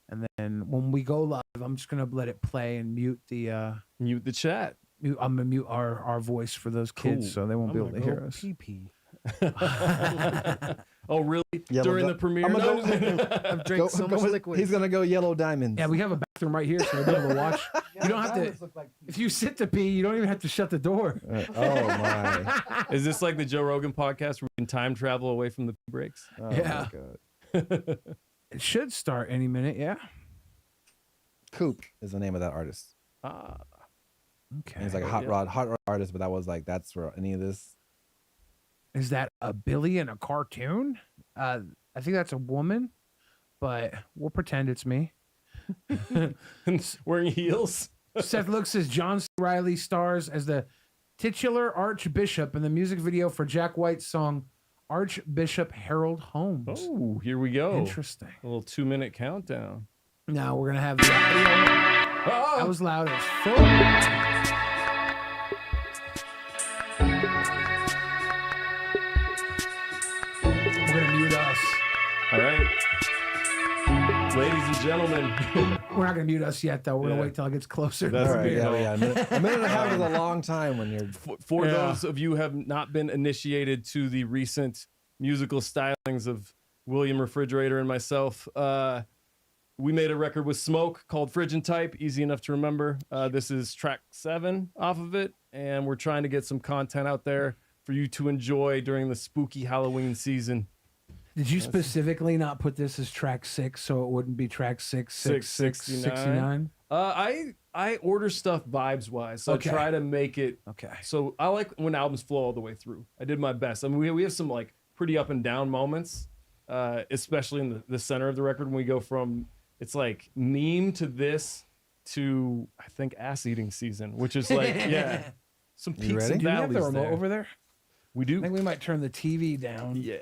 And then when we go live, I'm just gonna let it play and mute the Mute the chat. I'm gonna mute our voice for those kids, Cool. so they won't I'm be able gonna to hear go us. pee-pee. Oh, really? Yellow During di- the premiere? I'm No. I've drank so much with- liquid. He's gonna go Yellow Diamonds. Yeah, we have a bathroom right here, so we'll be able to watch. You don't have to. If you sit to pee, you don't even have to shut the door. Oh my. Is this like the Joe Rogan podcast where we can time travel away from the breaks? Oh Yeah. my God. It should start any minute. Yeah. Coop is the name of that artist. Ah, Okay. And he's like a hot rod artist, but that was like that's for any of this. Is that a Billy in a cartoon? I think that's a woman, but we'll pretend it's me. wearing heels. Seth looks says John C. Reilly stars as the titular Archbishop in the music video for Jack White's song Archbishop Harold Holmes. Oh, here we go. Interesting. A little 2-minute countdown. Now we're gonna have the audio. Oh, That was loud as fuck. We're gonna mute us. all right. Ladies and gentlemen. We're not gonna mute us yet, though. We're gonna Yeah. wait till it gets closer. That's All right, good. yeah. A minute and a half is a long time when you're. For Yeah. those of you who have not been initiated to the recent musical stylings of William Refrigerator and myself, we made a record with Smoke called Frigid Type, easy enough to remember. This is track 7 off of it, and we're trying to get some content out there for you to enjoy during the spooky Halloween season. Did you specifically not put this as track 6 so it wouldn't be track 669? I order stuff vibes wise, so Okay. I try to make it. Okay. So I like when albums flow all the way through. I did my best. I mean, we have some like pretty up and down moments, especially in the center of the record when we go from it's like meme to this to I think ass eating season, which is like some You peaks ready? and Do you have valleys the remote there. over there? We I do. think we might turn the TV down. Yeah.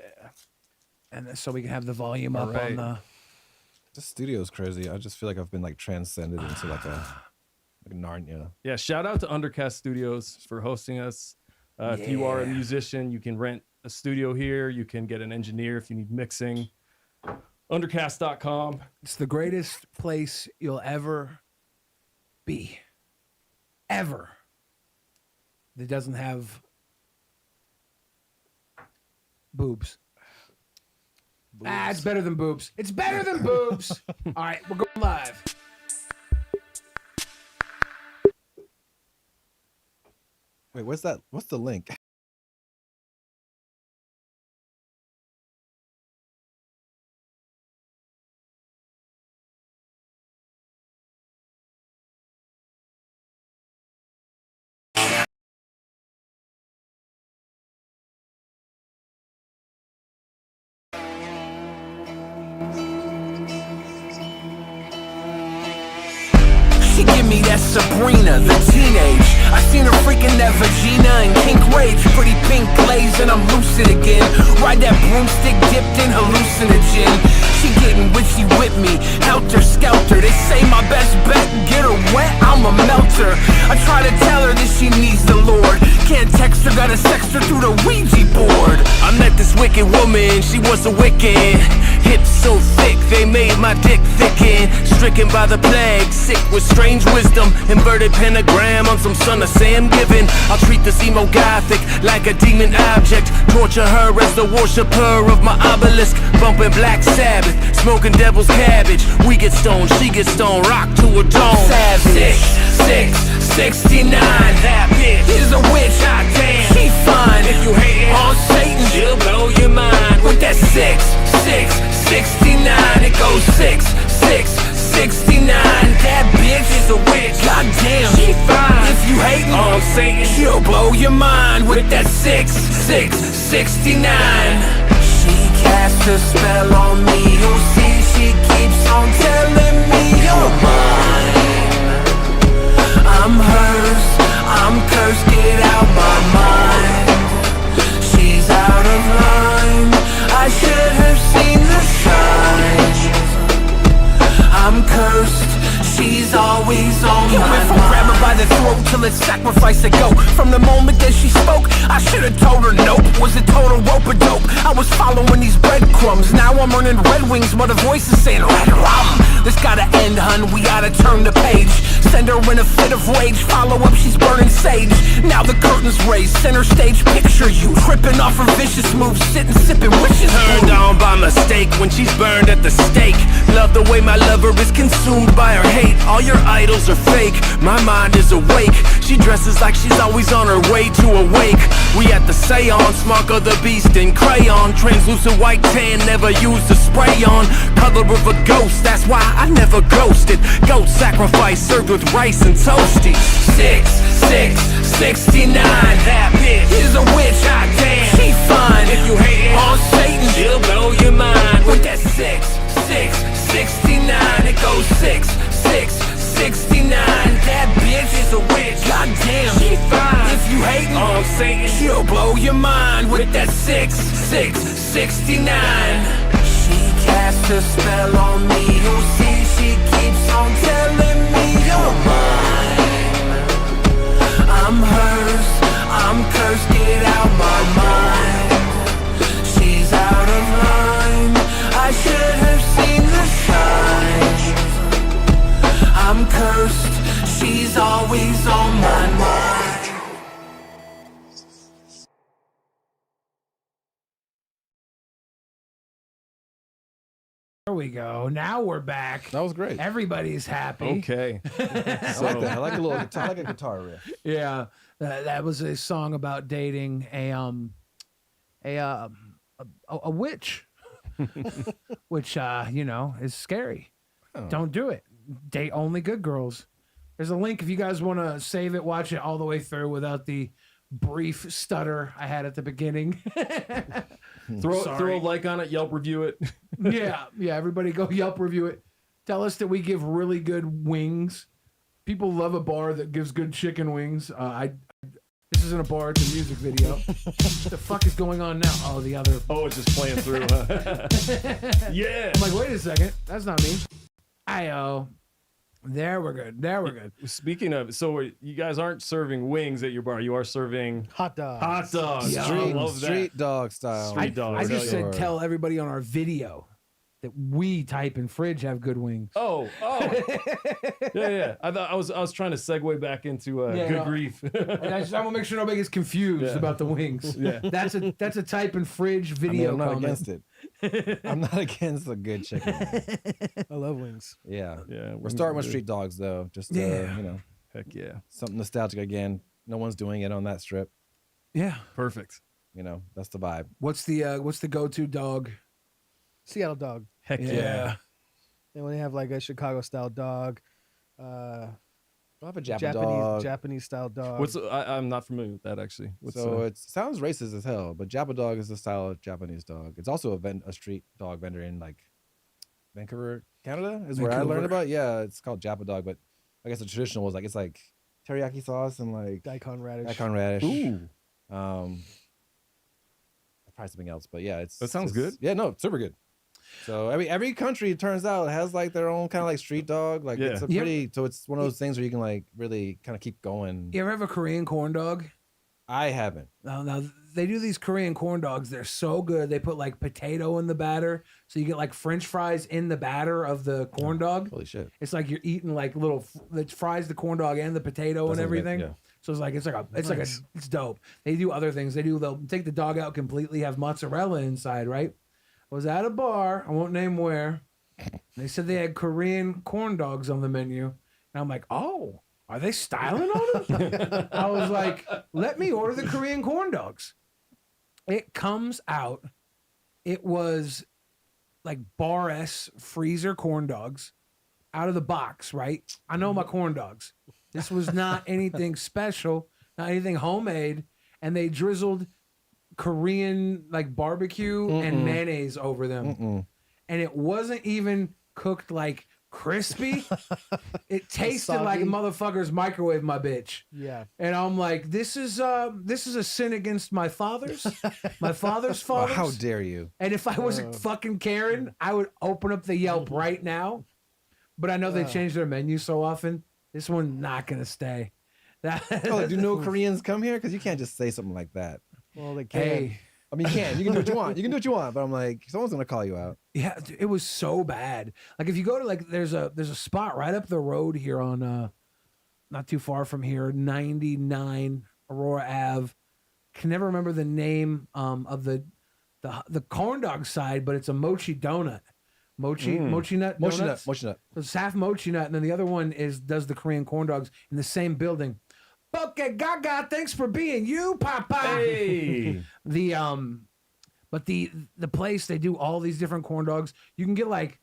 And then, so we can have the volume up Alright. on the. This studio is crazy. I just feel like I've been like transcended into like a Narnia. Yeah, shout out to Undercast Studios for hosting us. If you are a Yeah. musician, you can rent a studio here. You can get an engineer if you need mixing. Undercast.com. It's the greatest place you'll ever be. Ever. That doesn't have boobs. Ah, it's better than boobs. It's better than boobs. All right, we're going live. Wait, what's that? What's the link? She give me that Sabrina, the teenage. I seen her freaking that Vagina and kink rage. Pretty pink glaze and I'm lucid again. Ride that broomstick dipped in hallucinogen. She getting witchy with me, helter skelter. They say my best bet, get her wet, I'ma melt her. I try to tell her that she needs the Lord. Can't text her, gotta sext her through the Ouija board. I met this wicked woman, she was a Wiccan. Hips so thick, they made my dick thicken. Stricken by the plague, sick with strange wisdom. Inverted pentagram on some son of Sam Given. I'll treat this emo gothic like a demon object. Torture her as the worshiper of my obelisk. Bumping Black Sabbath, smoking devil's cabbage. We get stoned, she gets stoned, rock to a dome. Savage. 69, that bitch is a witch, hot damn. She fine, if you hate it on Satan, she'll blow your mind. With that 69, it goes 69. That bitch is a witch, goddamn. She fine, if you hating on Satan, she'll blow your mind. With that 69. She cast a spell on me, you see, she keeps on telling me you're mine. I'm hers, I'm cursed, get out my mind. She's out of line, I should have seen the signs. I'm cursed, she's always on my mind. From grab her by the throat till it's sacrifice a goat. From the moment that she spoke, I should have told her nope. Was a total rope a dope. I was following these breadcrumbs. Now I'm earning Red Wings, but a voice is saying red rum. This gotta end, hun, we gotta turn the page. Send her in a fit of rage, follow up, she's burning sage. Now the curtains raised, center stage, picture you tripping off her vicious moves, sitting sipping witches. Turned on by mistake when she's burned at the stake. Love the way my lover is consumed by her hate. All your idols are fake, my mind is awake. She dresses like she's always on her way to awake. We at the seance, mark of the beast in crayon. Translucent white tan, never used to spray on. Color of a ghost, that's why I never ghosted. Goat sacrifice served with rice and toasties. 69, that bitch is a witch, hot damn. She fine, if you hate it on Satan, she'll blow your mind. With that 69, it goes 69. That bitch is a witch, goddamn. She fine, if you hating on Satan, she'll blow your mind. With that 69. She cast a spell on me, you see, she keeps on telling me you're mine. I'm hers, I'm cursed, get out my mind. She's out of line, I should have seen the signs. I'm cursed, she's always on my mind. There we go. Now we're back. That was great. Everybody's happy. Okay. I like that. I like a little guitar. I like a guitar riff. Yeah, that was a song about dating a witch, which is scary. Oh. Don't do it. Date only good girls. There's a link if you guys want to save it, watch it all the way through without the brief stutter I had at the beginning. Throw a like on it, Yelp review it. yeah, everybody go Yelp review it. Tell us that we give really good wings. People love a bar that gives good chicken wings. This isn't a bar, it's a music video. What the fuck is going on now? Oh, the other. Oh, it's just playing through. Yeah. I'm like, wait a second. That's not me. There we're good. Speaking of, so you guys aren't serving wings at your bar. You are serving Hot dogs. hot dogs. Yeah. I love that. Street dog style. Street dog. I just Hell said tell everybody on our video that we type in fridge have good wings. Oh. Yeah. I thought I was trying to segue back into Yeah, good no. grief. And I just want to make sure nobody gets confused Yeah. about the wings. Yeah. That's a type in fridge I video mean, I'm not comment. against it. I'm not against a good chicken. I love wings. Yeah. Yeah. We're starting with street dogs though. Just Yeah. Heck yeah. something nostalgic again. No one's doing it on that strip. Yeah. Perfect. That's the vibe. What's the go-to dog? Seattle dog. Heck yeah. And when they have like a Chicago style dog, I have a Japanese dog. Japanese style dog. I'm not familiar with that actually. It sounds racist as hell, but Japa dog is the style of Japanese dog. It's also a street dog vendor in like Vancouver, Canada, is where I learned about. Yeah, it's called Japa dog, but I guess the traditional was it's like teriyaki sauce and like daikon radish. daikon radish. Ooh. Probably something else, but yeah, That sounds good. Yeah, no, super good. So every country, it turns out, has like their own kind of like street dog. Like it's a Yeah. pretty. So it's one of those things where you can like really kind of keep going. You ever have a Korean corn dog? I haven't. Now they do these Korean corn dogs. They're so good. They put like potato in the batter, so you get like French fries in the batter of the corn dog. Holy shit! It's like you're eating like little that fries the corn dog and the potato and That sounds good, everything. yeah. So it's dope. They do other things. They'll take the dog out completely, have mozzarella inside, right? I was at a bar, I won't name where. They said they had Korean corn dogs on the menu. And I'm like, oh, are they styling on them? I was like, let me order the Korean corn dogs. It comes out. It was like Bar S freezer corn dogs out of the box, right? I know my corn dogs. This was not anything special, not anything homemade. And they drizzled Korean like barbecue and mayonnaise over them. And it wasn't even cooked like crispy. It tasted like a soggy. motherfucker's microwave my bitch. Yeah. And I'm like, this is a sin against my father's fathers. Well, how dare you? And if I was a fucking Karen, I would open up the Yelp right now. But I know they change their menu so often. This one's not gonna stay. Oh, do no Koreans come here? Because you can't just say something like that. Well, they can. Hey, I mean, you can. You can do what you want. You can do what you want. But I'm like, someone's gonna call you out. yeah, it was so bad. Like if you go to like there's a spot right up the road here on not too far from here, 99 Aurora Ave. Can never remember the name of the corn dog side, but it's a mochi donut. Mochi nut donuts. Mochi nut. So it's half mochi nut, and then the other one does the Korean corn dogs in the same building. Poke Gaga, thanks for being you, Papa. Hey. But the place, they do all these different corn dogs. You can get like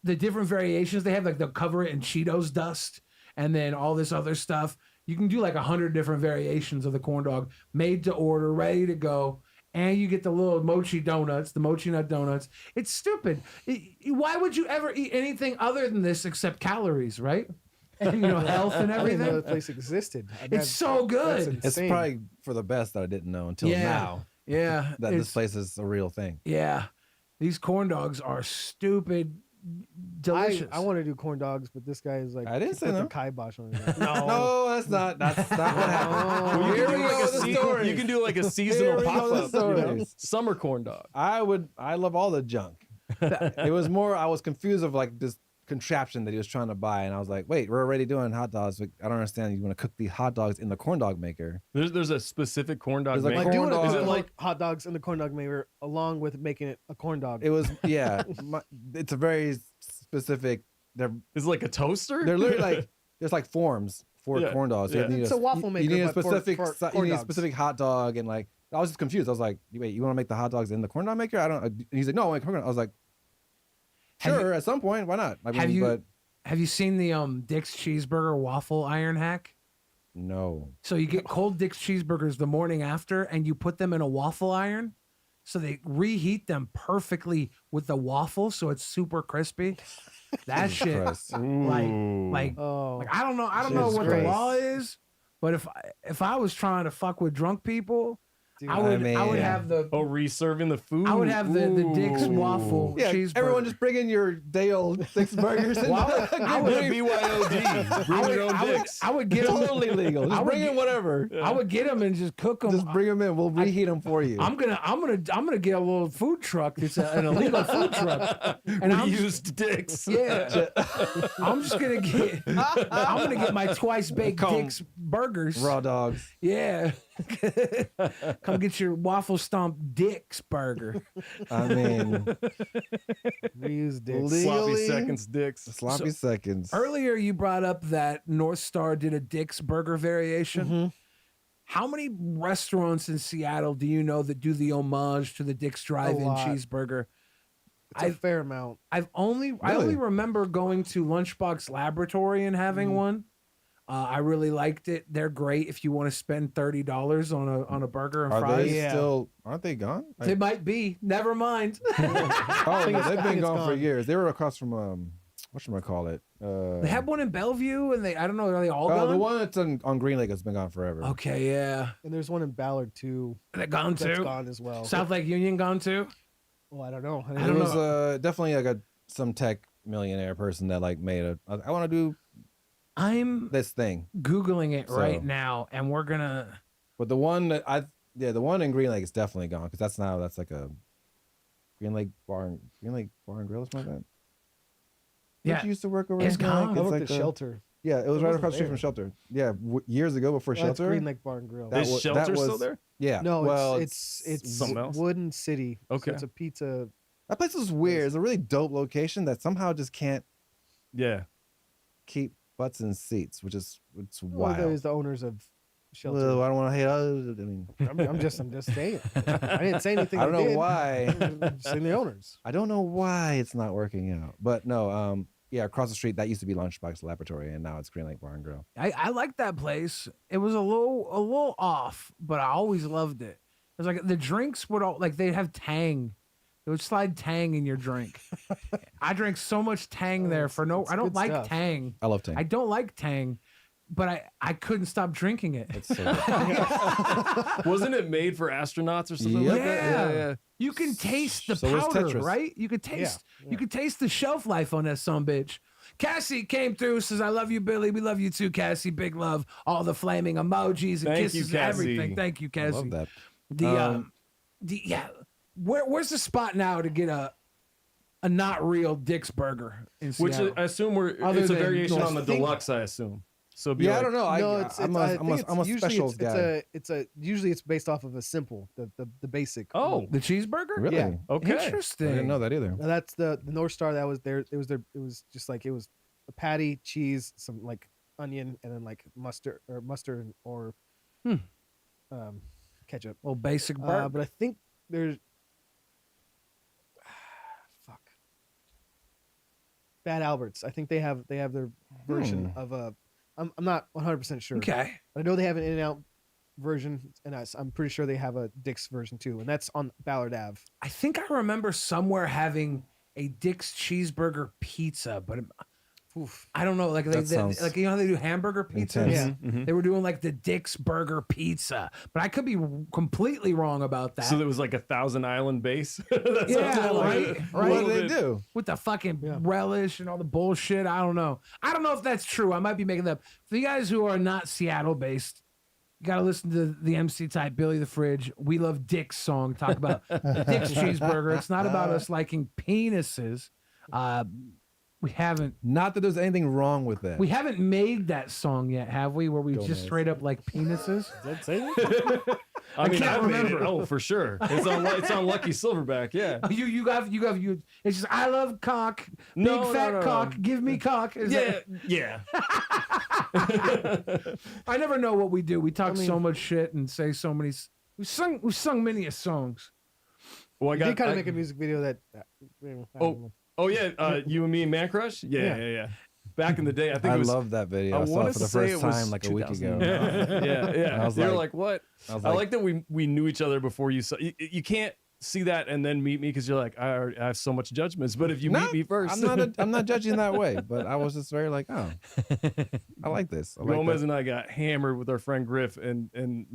the different variations they have, like they'll cover it in Cheetos dust and then all this other stuff. You can do like 100 different variations of the corn dog, made to order, ready to go. And you get the little mochi donuts, the mochi nut donuts. It's stupid. Why would you ever eat anything other than this except calories, right? And health and I didn't know everything. the place existed. It's so good. That's It's insane. probably for the best that I didn't know until now Yeah. that this place is a real thing. Yeah. These corn dogs are stupid delicious. I want to do corn dogs, but this guy is like, I didn't say put the no. kibosh on it. No, that's not what happened. Well, you, Here can do we like go a with the stories. you can do like a Here seasonal we go pop with the up, stories. summer corn dog. I love all the junk. It was more, I was confused of like this, contraption that he was trying to buy, and I was like, "Wait, we're already doing hot dogs. Like, I don't understand. You want to cook the hot dogs in the corn dog maker?" There's a specific corn dog There's like maker. I do corn want to dog. cook like hot dogs in the corn dog maker along with making it a corn dog. It was it's a very specific. They're It's like a toaster. they're literally like there's like forms for Yeah, corn dogs. yeah. You need It's a waffle You maker, need a but for specific corn you need a dogs. specific hot dog, and like I was just confused. I was like, "Wait, you want to make the hot dogs in the corn dog maker?" I don't. And he's like, "No, I want corn dog." I was like, Have "Sure, at some point, why not?" I mean, but Have you seen the Dick's cheeseburger waffle iron hack? no. So you get cold Dick's cheeseburgers the morning after, and you put them in a waffle iron, so they reheat them perfectly with the waffle, so it's super crispy. That Jesus shit, Christ. like Oh, I don't know Jesus what Christ. the law is, but if I was trying to fuck with drunk people, dude. I would mean, have the Oh, reserving the food. I would have the Dick's Ooh. waffle Yeah, cheeseburger. everyone just bring in your day old six burgers. And I would- BYOD. Bring your own dicks. I would get them. totally legal. I Just would bring in get- whatever. I would get them and just cook them. Just bring them in. We'll reheat them for you. I'm gonna get a little food truck. It's an illegal food truck, and I'm just, Reused dicks. yeah. I'm gonna get my twice baked Call 'em Dick's burgers. Raw dogs. Yeah. Come get your waffle stomp Dick's burger. I mean, reuse dicks. Lee- Sloppy Legally? seconds dicks. sloppy seconds. Earlier, you brought up that North Star did a Dick's burger variation. Mm-hmm. How many restaurants in Seattle do you know that do the homage to the Dick's Drive-In lot. cheeseburger? It's a fair amount. I only remember going to Lunchbox Laboratory and having one. I really liked it. They're great if you want to spend $30 on a burger and Are fries. they Yeah. still? Aren't they gone? They might be. Never mind. Oh, I they've think been it's gone for gone. years. They were across from whatchamacallit? They have one in Bellevue, and I don't know. Are they all Oh, gone? the one that's on Green Lake has been gone forever. Okay, yeah. And there's one in Ballard too. They're gone That's too. gone as well. South Lake Union gone too. Well, I don't know. I There don't was know. definitely like some tech millionaire person that like made a. I want to do I'm this thing, Googling it So- right now, and we're gonna. but the one that the one in Green Lake is definitely gone because that's like a Green Lake Bar and Grill or something like that. Yeah, Did you used to work over it's in Green Lake? gone. I It's worked like at the- Shelter. Yeah, it was I right wasn't across the street there. from Shelter. Yeah, years ago before Well, that's Shelter. Green Lake Bar and Grill. That Is was- Shelter that still was- there? Yeah. No, well, it's something else? Wooden City. So Okay. it's a pizza. that place was weird. It's a really dope location that somehow just can't Yeah. keep butts in seats, which is it's Well, wild. there's the owners of Shelter. Well, I don't want to hate others. I mean, I'm just saying. I didn't say anything. I don't they know did. why. I'm just saying the owners. I don't know why it's not working out. But no, yeah, across the street that used to be Lunchbox Laboratory, and now it's Green Lake Bar and Grill. I like that place. It was a little off, but I always loved it. It was like the drinks would all like they'd have Tang. They would slide Tang in your drink. I drank so much Tang there for no. it's I don't good like stuff. Tang. I love Tang. I don't like Tang, but I couldn't stop drinking it. It's so good. Wasn't it made for astronauts or something Yep. like that? Yeah. You can taste the So is powder, Tetris. right? You could taste Yeah. you could taste the shelf life on that bitch. Cassie came through, says, I love you, Billy. We love you too, Cassie. Big love. All the flaming emojis and Thank you, kisses and everything. Cassie. Thank you, I Cassie. love that. Yeah. Where's the spot now to get a not real Dick's burger in Which Seattle? I assume Other it's a than variation North- on the I think- deluxe, I assume. So it'd be Yeah, I like, don't know. No, I'm a specials guy. Usually it's based off of a simple, the basic. Oh, the cheeseburger? Really? Yeah. okay. I Interesting. didn't know that either. Now that's the North Star that was there. It was just like it was a patty, cheese, some like onion, and then like mustard or Hmm. ketchup. Well, basic burger. But I think there's fuck Bad Albert's. I think they have their version of a. I'm not 100% sure. Okay. But I know they have an In-N-Out version, and I'm pretty sure they have a Dick's version too, and that's on Ballard Ave. I think I remember somewhere having a Dick's cheeseburger pizza, but I don't know. Like That sounds like you know how they do hamburger pizzas. intense. Yeah. They were doing like the Dick's burger pizza, but I could be completely wrong about that. So there was like 1,000 Island base. That Yeah, sounds like right, a right. What little do they bit- do? with the fucking Yeah. relish and all the bullshit. I don't know. I don't know if that's true. I might be making that up. For you guys who are not Seattle based, you got to listen to the MC type Billy the Fridge. We Love Dick's song. Talk about the Dick's cheeseburger. It's not about us liking penises. We haven't. Not that there's anything wrong with that. We haven't made that song yet, have we? Where we just straight up like penises. That say it? I mean, can't I made it. remember. Oh, for sure. It's on Lucky Silverback. Yeah. Oh, you got you. It's just I love cock, big No, fat no, no, cock. no. Give me cock. Is Yeah. that- Yeah. I never know what we do. We talk so much shit and say so many. We sung many songs. Well, I You got. did kind of I- make a music video that. Oh yeah. You and me and Man Crush. Yeah. Back in the day, I think I it was. love that video. I saw wanna it for the say first it was time like a week ago. 2000. Yeah. I was You're like- like, what? I was I like- like that we knew each other before you saw. You can't see that and then meet me because you're like, I have so much judgments. But if you meet me first, I'm not judging that way, but I was just very like, oh, I like this. I like Gomez that. and I got hammered with our friend Griff and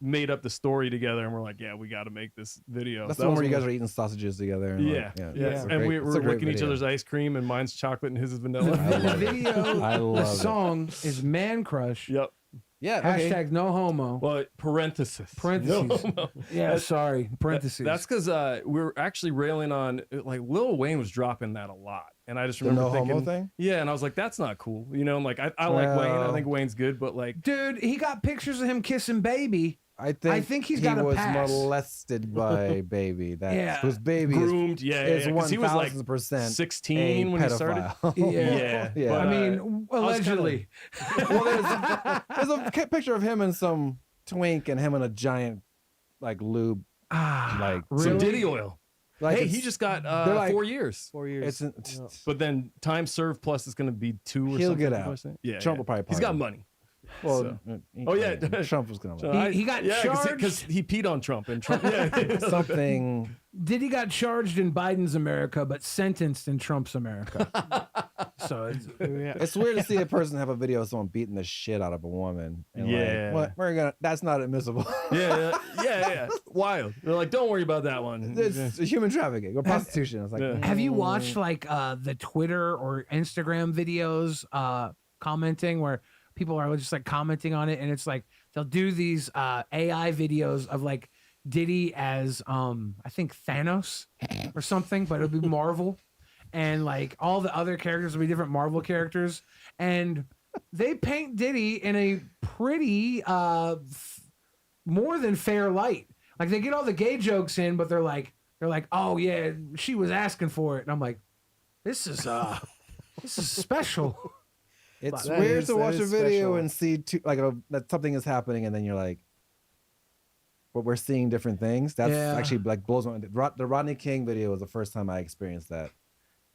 made up the story together, and we're like, yeah, we got to make this video. That's That the one was where you one guys are eating sausages together. And Yeah, like, yeah. it's a And great- it's a we're great licking each video. other's ice cream, and mine's chocolate and his is The, vanilla. I the love it. video, I the love it. song is Man Crush. Yep. Yeah. Okay. Hashtag no homo. Well, parenthesis. Parentheses. No. Yeah, sorry. Parentheses. That's because we're actually railing on like Lil Wayne was dropping that a lot, and I just The remember no homo thinking, thing? yeah, and I was like, that's not cool, you know. I'm like, I like Wayne. I Well- think Wayne's good, but like, dude. He got pictures of him kissing baby. I think he's he got a was pass. molested by baby. That Yeah. whose baby groomed, yeah, is 'cause he was like 1000% 16 when he started. Yeah. Yeah, Yeah. I but, mean, allegedly. Well, there's a picture of him and some twink and him in a giant like lube like some Really? Diddy oil. like Hey, it's- he just got they're like- 4 years. 4 years. it's Yeah. But then time served plus is going to be 2 or He'll something. get people out. are saying. Yeah, Trump yeah. will probably He's got pardon. money. well, Oh, yeah. Trump was gonna So let He got because charged? he peed on Trump and Trump. Yeah. something. Diddy got charged in Biden's America, but sentenced in Trump's America. So it's, Yeah. It's weird to see a person have a video of someone beating the shit out of a woman. And Yeah. like, what we're gonna. That's not admissible. yeah. Wild. They're like, don't worry about that one. It's human trafficking or prostitution. It's like, Yeah. have you watched like the Twitter or Instagram videos commenting where people are just like commenting on it, and it's like they'll do these AI videos of like Diddy as I think Thanos or something, but it'll be Marvel, and like all the other characters will be different Marvel characters, and they paint Diddy in a pretty more than fair light. Like they get all the gay jokes in, but they're like, oh yeah, she was asking for it, and I'm like, this is special. It's That weird is- to that watch a is video special. and see that something is happening, and then you're like, "But we're seeing different things." That's Yeah. actually like blows my. The Rodney King video was the first time I experienced that.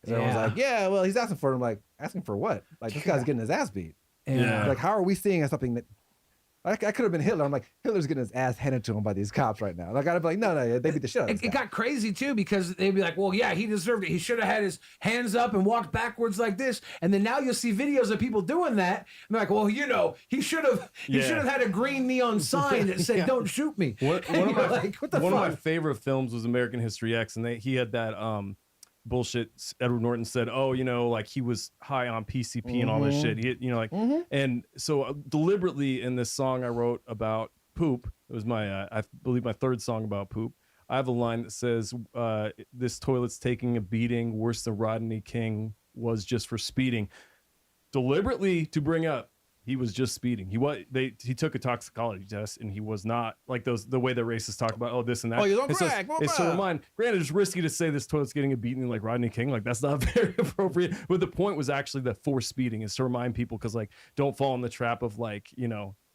'Cause everyone's Yeah. like, "Yeah, well, he's asking for it." I'm like, "Asking for what? Like this guy's getting his ass beat. Yeah. Like, how are we seeing something that?" I could have been Hitler. I'm like, Hitler's getting his ass handed to him by these cops right now. Like, I'd be like, no, they beat the shit out of It, this it guy. got crazy too because they'd be like, "Well, yeah, he deserved it. He should have had his hands up and walked backwards like this." And then now you'll see videos of people doing that. And they're like, "Well, you know, he should have Yeah. had a green neon sign that said, "Don't shoot me." One And of you're my like, "What the one fuck?" of my favorite films was American History X, and he had that bullshit. Edward Norton said, "Oh, you know, like he was high on PCP and all this shit." He, you know, like, and so deliberately in this song I wrote about poop. It was my, I believe, my third song about poop. I have a line that says, "This toilet's taking a beating worse than Rodney King was just for speeding." Deliberately to bring up. He was just speeding. He took a toxicology test and he was not like the way the racists talk about this and that. Oh, you don't And so crack, it's to remind. Granted, it's risky to say this toilet's getting a beating like Rodney King. Like that's not very appropriate. But the point was actually that forced speeding is to remind people because like don't fall in the trap of like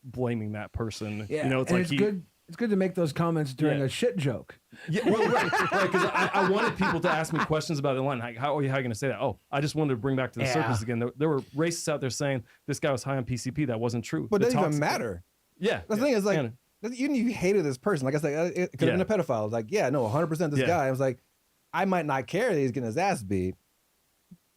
blaming that person. Yeah, You know, it's and like it's good. It's good to make those comments during Yeah. a shit joke. Yeah, well, right, because I wanted people to ask me questions about the line. Like, how are you going to say that? Oh, I just wanted to bring back to the Yeah. surface again. There were racists out there saying this guy was high on PCP. That wasn't true. But it The doesn't even toxic- matter. Yeah. The thing is, like, Yeah. even if you hated this person, like I said, it could have Yeah. been a pedophile. It's like, yeah, no, 100% this Yeah. guy. I was like, I might not care that he's getting his ass beat,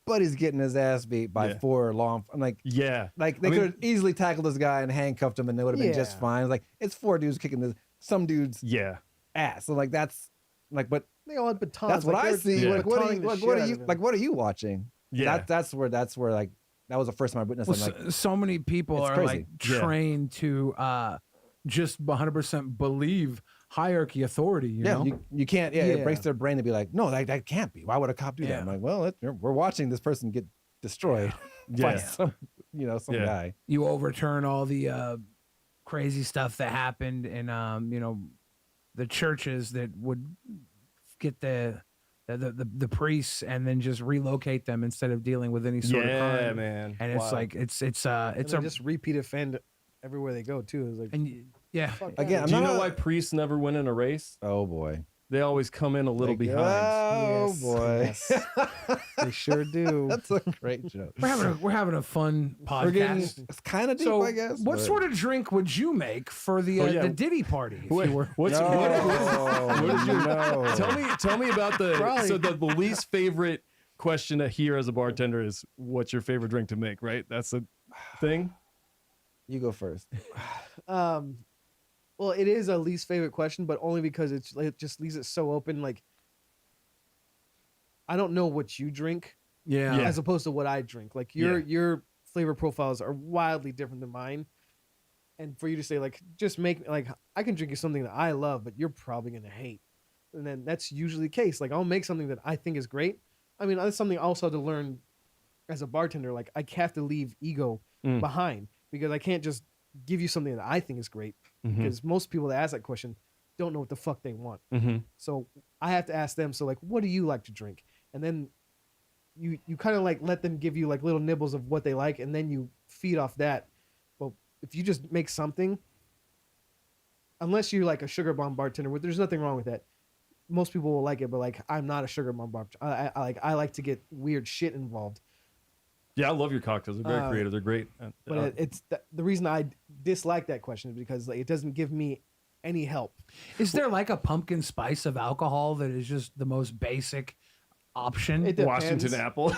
but he's getting his ass beat by Yeah. 4 I'm like, Yeah. like they I mean- could have easily tackled this guy and handcuffed him, and they would have been just Yeah. fine. It's like it's 4 dudes kicking some dude's Yeah. ass. So like that's like, but They all had batons. that's what like, I they're see. Yeah. Like what are batoning you? the Like shit what out are you? of him. Like what are you watching? Yeah. That's where like that was the first time I witnessed. Well, I'm like, so many people it's are crazy. like Yeah. trained to just 100% believe hierarchy authority. You know? you can't. Yeah, Yeah. it breaks their brain to be like, no, that can't be. Why would a cop do that? Yeah. I'm like, well, we're watching this person get destroyed by Yeah. some, some Yeah. guy. You overturn all the crazy stuff that happened in the churches that would get the priests and then just relocate them instead of dealing with any sort of Yeah, crime. man. And it's Wild. like it's And a they just repeat offend everywhere they go too. It's like, yeah. fuck Again, that. I'm Do you not know a- why priests never win in a race? Oh boy. They always come in a little Like, behind. Oh Yes, boy. yes. They sure do. That's a great joke. We're having a fun We're getting podcast. it's kind of deep, So, I guess. what but- sort of drink would you make for the Oh, yeah. the Diddy party? If Wait, you were, what's No, what is your no. Tell me about Probably. the least favorite question to hear as a bartender is what's your favorite drink to make, right? That's the thing. You go first. Well, it is a least favorite question, but only because it just leaves it so open. Like, I don't know what you drink yeah. Yeah. as opposed to what I drink. Like your flavor profiles are wildly different than mine. And for you to say like, just make like I can drink you something that I love, but you're probably gonna hate. And then that's usually the case. Like I'll make something that I think is great. I mean, that's something also to learn as a bartender. Like I have to leave ego Mm. behind because I can't just give you something that I think is great. Mhm. Because most people that ask that question don't know what the fuck they want. Mm-hmm. So I have to ask them. So like, what do you like to drink? And then you kind of like let them give you like little nibbles of what they like, and then you feed off that. But if you just make something, unless you're like a sugar bomb bartender, there's nothing wrong with that. Most people will like it, but like I'm not a sugar bomb bartender. I like to get weird shit involved. Yeah, I love your cocktails. They're very creative. They're great. But it's the reason I dislike that question is because like, it doesn't give me any help. Is there like a pumpkin spice of alcohol that is just the most basic option? It depends. Washington apple.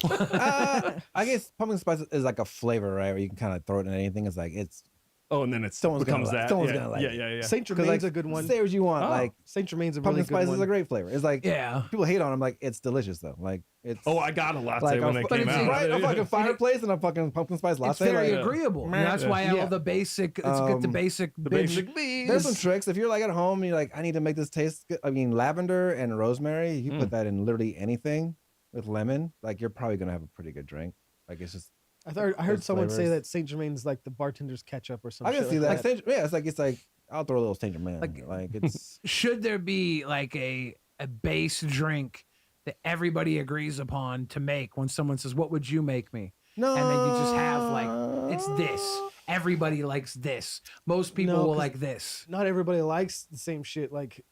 I guess pumpkin spice is like a flavor, right? Where you can kind of throw it in anything. It's like it's Oh, and then it Someone's gonna becomes like- that. someone's yeah. gonna like yeah, it. yeah, yeah. Saint because Germain's like a good one. say what you want. Oh. Like Saint Germain's a pumpkin really good spice one. is a great flavor. It's like Yeah. people hate on them. Like it's delicious though. Like it's Oh, I got a latte like when a, it fu- came out. right? A fucking fireplace and a fucking pumpkin spice It's latte. very like, agreeable. You know, that's why Yeah. all the basic. Let's get the basic. The binge. basic beans. there's some tricks. If you're like at home and you're like, I need to make this taste good. I mean, lavender and rosemary, you put that in literally anything with lemon, like you're probably gonna have a pretty good drink. Like it's just I heard those someone say flavors. that Saint Germain's like the bartender's ketchup or something. I can see that. Like, yeah, it's like I'll throw a little Saint Germain. Like it's Should there be like a base drink that everybody agrees upon to make when someone says, "What would you make me?" no, And then you just have like it's this. Everybody likes this. Most people No, will 'cause- like this. Not everybody likes the same shit. Like,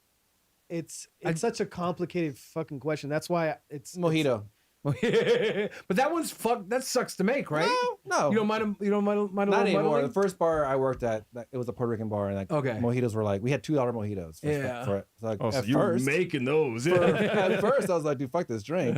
it's such a complicated fucking question. That's why it's mojito. But that one's fuck. That sucks to make, right? No, You don't mind. You don't mind. not a little anymore. muddling? The first bar I worked at, it was a Puerto Rican bar, and like Okay. mojitos were like we had $2 mojitos. Yeah. For it. So like, Oh, so at you were first, making those. at first I was like, dude, fuck this drink.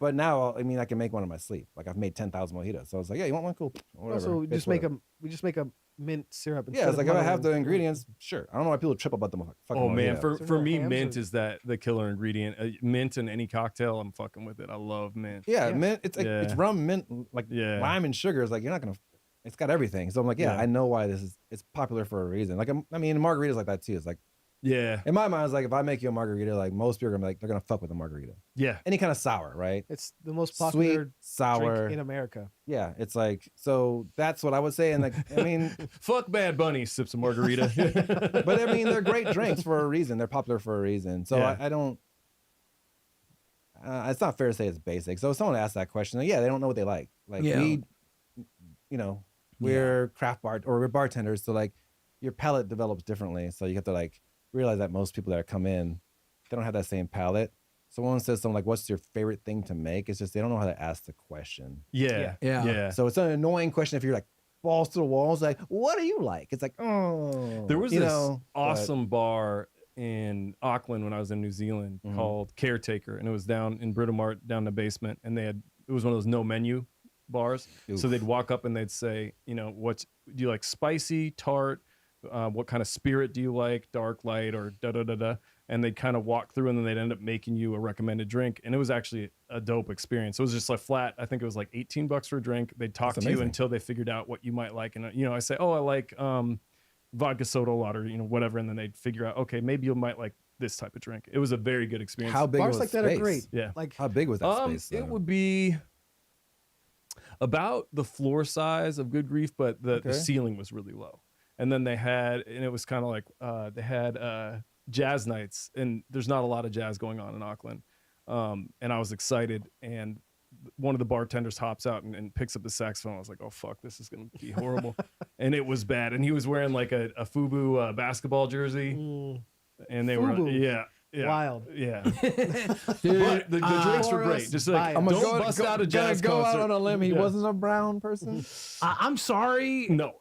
But now, I mean, I can make one in my sleep. Like I've made 10,000 mojitos. So I was like, yeah, you want one? Cool. Whatever. Also, we It's just make whatever. we just make a mint syrup. Yeah, it's like if I have the muddling. ingredients, sure. I don't know why people trip about the fucking Oh man, mojito. for no me, hams mint or- is the killer ingredient. Mint in any cocktail, I'm fucking with it. I love mint. yeah, Yeah. mint. It's like Yeah. it's rum, mint, like Yeah. lime and sugar. It's like you're not gonna. It's got everything. So I'm like, yeah, Yeah. I know why this is. It's popular for a reason. Like I mean, margaritas like that too. It's like Yeah, in my mind, it's like if I make you a margarita, like most people are gonna be like they're gonna fuck with a margarita. yeah. Any kind of sour, right? It's the most popular Sweet, sour. drink in America. Yeah, it's like so. That's what I would say. And like, I mean, Fuck Bad Bunny, sips a margarita. but I mean, they're great drinks for a reason. They're popular for a reason. So Yeah. I don't. It's not fair to say it's basic. So if someone asks that question, like, yeah, they don't know what they like. Like Yeah. we, we're craft bar or we're bartenders, so like your palate develops differently. So you have to like realize that most people that come in, they don't have that same palate. So when one says something like, "What's your favorite thing to make?" It's just they don't know how to ask the question. yeah, Yeah. yeah. So it's an annoying question if you're like balls to the walls, like, "What do you like?" It's like, oh, There was you this know, but- awesome bar in Auckland when I was in New Zealand Mhm. called Caretaker, and it was down in Britomart, down in the basement, and it was one of those no menu bars. So Oof. they'd walk up and they'd say, what do you like, spicy, tart? What kind of spirit do you like, dark, light, or da da da da? And they'd kind of walk through, and then they'd end up making you a recommended drink, and it was actually a dope experience. It was just like flat. I think it was like $18 for a drink. They'd talk That's to you amazing. until they figured out what you might like, and I say, oh, I like vodka soda a lot, or whatever, and then they'd figure out, okay, maybe you might like this type of drink. It was a very good experience. How big Bars was like the that space? are great. Yeah. Like How big was that space? It though? would be about the floor size of Good Grief, but the Okay. ceiling was really low. And then they had, and it was kind of like they had jazz nights, and there's not a lot of jazz going on in Auckland. And I was excited, and one of the bartenders hops out and picks up the saxophone. I was like, oh fuck, this is gonna be horrible. And it was bad. And he was wearing like a FUBU basketball jersey, and they were FUBU. yeah, Wild. yeah. Dude, But the drinks were great. Just like I'm don't gonna bust out a jazz go concert. out on a limb. He Yeah. wasn't a brown person. I'm sorry. No.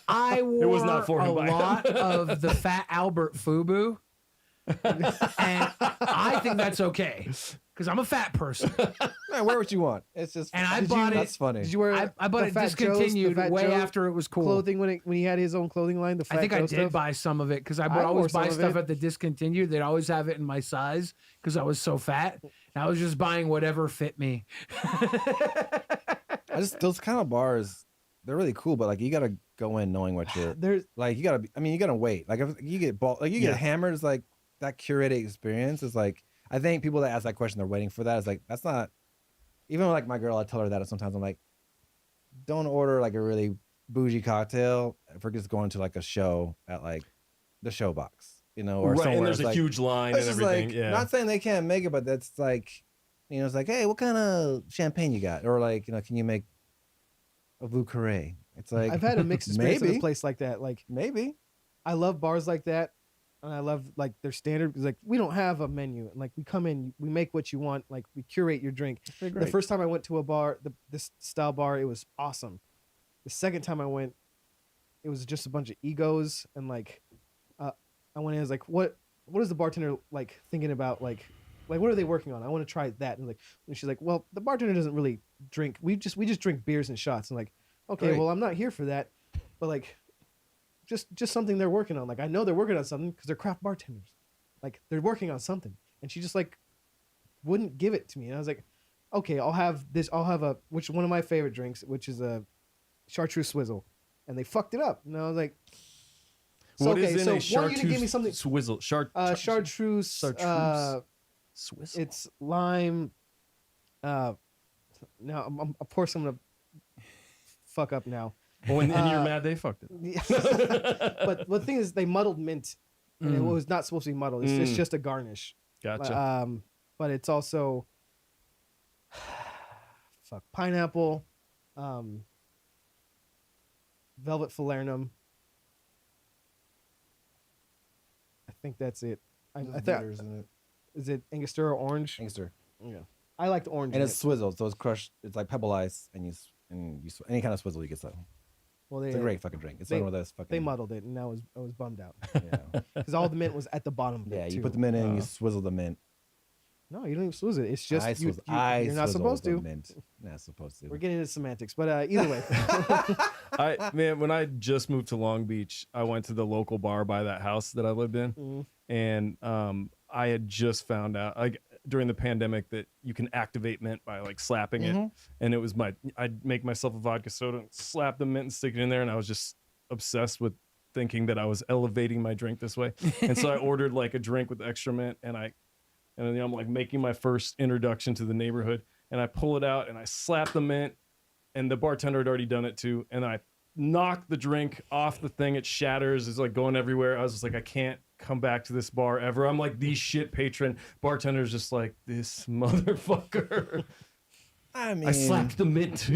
I wore was not for a him by him. lot of the Fat Albert FUBU, and I think that's okay because I'm a fat person, Man, wear what you want. It's just. and I Did bought you- it. That's funny. Did you wear? I bought the it Fat Joe's- the discontinued Fat way Joe after it was cool. clothing when he had his own clothing line. The Fat I think I Joe did stuff? buy some of it because I would I always wore some buy of stuff it. at the discontinued. They'd always have it in my size because I was so fat. And I was just buying whatever fit me. I just those kind of bars, they're really cool, but like you gotta go in knowing what you're There's like. You gotta be. I mean, you gotta wait. Like if you get like you Yeah. get hammered, it's like that curated experience is like. I think people that ask that question, they're waiting for that. It's like that's not. Even like my girl, I tell her that sometimes I'm like, don't order like a really bougie cocktail if we're just going to like a show at like the show box, you know, or Right, somewhere. and there's It's a like, huge line it's and just everything. like Yeah. not saying they can't make it, but that's like, you know, it's like, hey, what kind of champagne you got, or like, you know, can you make a Vieux Carré? It's like I've had a mixed experience at maybe. a place like that. Like maybe. I love bars like that, and I love like their standard. Like we don't have a menu, and like we come in, we make what you want. Like we curate your drink. The first time I went to a bar, this style bar, it was awesome. The second time I went, it was just a bunch of egos, and like I went in, I was like, what is the bartender like thinking about? Like what are they working on? I want to try that. And she's like, well, the bartender doesn't really drink. We just drink beers and shots. And like, okay, Great. well, I'm not here for that, but like, just something they're working on. Like I know they're working on something because they're craft bartenders. Like they're working on something, and she just like wouldn't give it to me. And I was like, okay, I'll have this. I'll have one of my favorite drinks, which is a chartreuse swizzle, and they fucked it up. And I was like, so, What okay, is in so a want you to give me chartreuse something? swizzle? Chartreuse. Chartreuse? Swizzle. It's lime. Now of course I'm gonna fuck up now. Well, and you're mad they fucked it. But the thing is, they muddled mint, and it was not supposed to be muddled. It's Mm. just a garnish. Gotcha. But it's also pineapple, velvet falernum. I think that's it. I thought is it Angostura orange? Angster. Yeah, I liked orange. And in it's it. swizzled, so it's crushed. It's like pebble ice, and any kind of swizzle you get. So Well, it's a great fucking drink. It's they- one of those fucking. They muddled it, and I was bummed out Yeah, because all the mint was at the bottom. Of yeah. it You too. put the mint in, you Oh. swizzle the mint. No, you don't even swizzle it. It's just I you, swizz- you, I you're not swizzle supposed the to. Mint. Not supposed to. We're getting into semantics, but either way. When I just moved to Long Beach, I went to the local bar by that house that I lived in, Mhm. and I had just found out like during the pandemic that you can activate mint by like slapping it, and it was I'd make myself a vodka soda, and slap the mint and stick it in there, and I was just obsessed with thinking that I was elevating my drink this way, and so I ordered like a drink with extra mint, and then I'm like making my first introduction to the neighborhood, and I pull it out and I slap the mint, and the bartender had already done it too, and I knock the drink off the thing. It shatters. It's like going everywhere. I was just like, I can't come back to this bar ever. I'm like the shit patron. Bartender's just like, this motherfucker. I mean, I slapped the mint.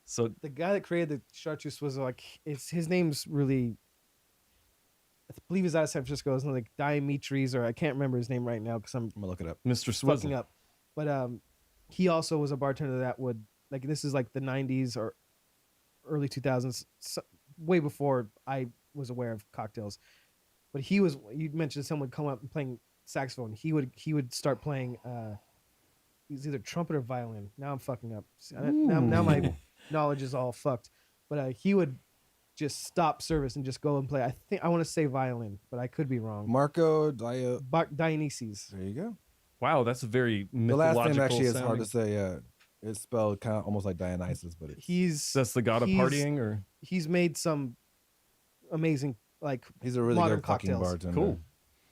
So The guy that created the chartreuse was like, his name's really, I believe he's out of San Francisco. It's like Dimitris, or I can't remember his name right now because I'm gonna look it up. Mr. fucking Swizzle. up. But he also was a bartender that would like, this is like the 90s or early 2000s, way before I was aware of cocktails. But you mentioned someone come up and playing saxophone. He would start playing. He's either trumpet or violin. Now I'm fucking up. Now my knowledge is all fucked. But he would just stop service and just go and play. I want to say violin, but I could be wrong. Marco Dionysus. There you go. Wow, that's a very The mythological last name actually is sounding. hard to say. Yeah, it's spelled kind of almost like Dionysus, but it's, That's the god of he's- partying, or He's made some amazing he's a really modern good fucking cocktails. bartender.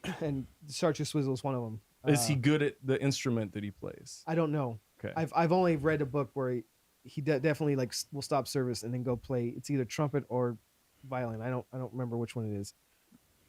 cool. and the chartreuse swizzle is one of them. Is he good at the instrument that he plays? I don't know Okay. I've only read a book where he definitely like will stop service and then go play. It's either trumpet or violin. I don't remember which one it is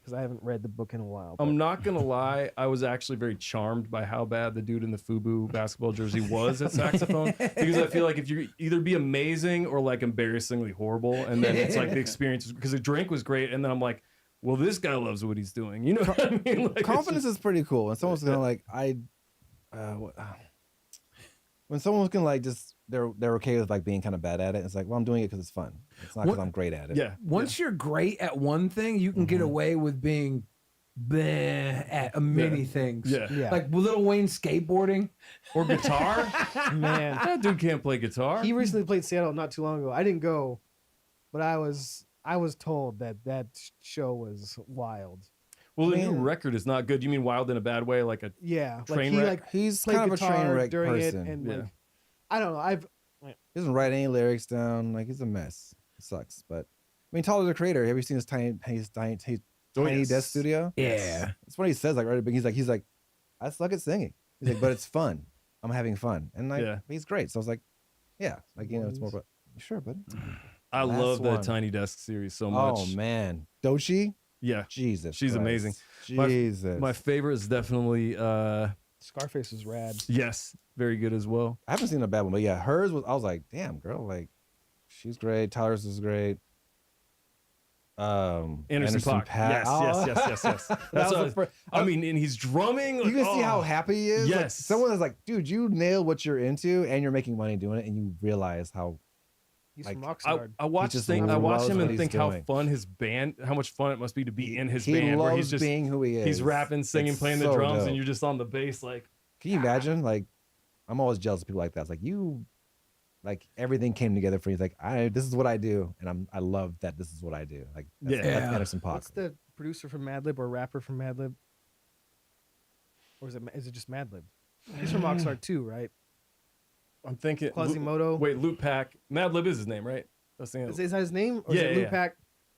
because I haven't read the book in a while. I'm not gonna lie, I was actually very charmed by how bad the dude in the FUBU basketball jersey was at saxophone because I feel like if you either be amazing or like embarrassingly horrible, and then it's like the experience because the drink was great, and then I'm like, well, this guy loves what he's doing. You know what I mean? Like, Confidence is pretty cool. And someone's gonna like when someone's gonna like just they're okay with like being kind of bad at it. It's like, well, I'm doing it because it's fun. It's not because I'm great at it. Yeah. Once you're great at one thing, you can get away with being bleh at many things. Yeah. Yeah. Like Lil Wayne skateboarding. Or guitar. Man, That dude can't play guitar. he recently played Seattle not too long ago. I didn't go, but I was told that show was wild. Well, the new Man. record is not good. You mean wild in a bad way, like a Yeah, Train he wreck? like He's played kind of a train guitar wreck during person. it, and Yeah. like I don't know. He doesn't write any lyrics down. Like he's a mess. It sucks. But I mean, Tyler the Creator. Have you seen his tiny yes. desk studio? Yeah. That's what he says. Like right at the beginning, he's like, I suck at singing. He's like, but it's fun. I'm having fun, and like Yeah. he's great. So I was like, yeah, like it's more about sure, buddy. I Last love the one. Tiny Desk series so much. Oh man, Dochi, Yeah. Jesus, She's Christ. amazing. Jesus, My favorite is definitely Scarface is rad. yes, very good as well. I haven't seen a bad one, but yeah, hers was. I was like, damn, girl, like she's great. Tyler's is great. Anderson Paak. Paak. Yes. That's was what the fir- I mean, and he's drumming. You like, can see how oh. happy he is. Like, Yes. someone is like, dude, you nailed what you're into, and you're making money doing it, and you realize how. He's Like, from Oxnard. I watch just I watch loves him what and he's think how doing. fun his band, how much fun it must be to be in his he band, loves where he's just being who he is. he's rapping, singing, It's playing the so drums, dope. and you're just on the bass, like Can you imagine? Like, I'm always jealous of people like that. It's like you, like everything came together for you. It's like this is what I do, and I love that this is what I do. Like, that's Yeah. Anderson Paak. What's the producer from Madlib or rapper from Madlib? Or is it just Madlib? He's from Oxnard too, right? I'm thinking. Quasimodo. Wait, Luke Pack. Madlib is his name, right? That's the Is that his name? Or Yeah, is it yeah, Luke Pack?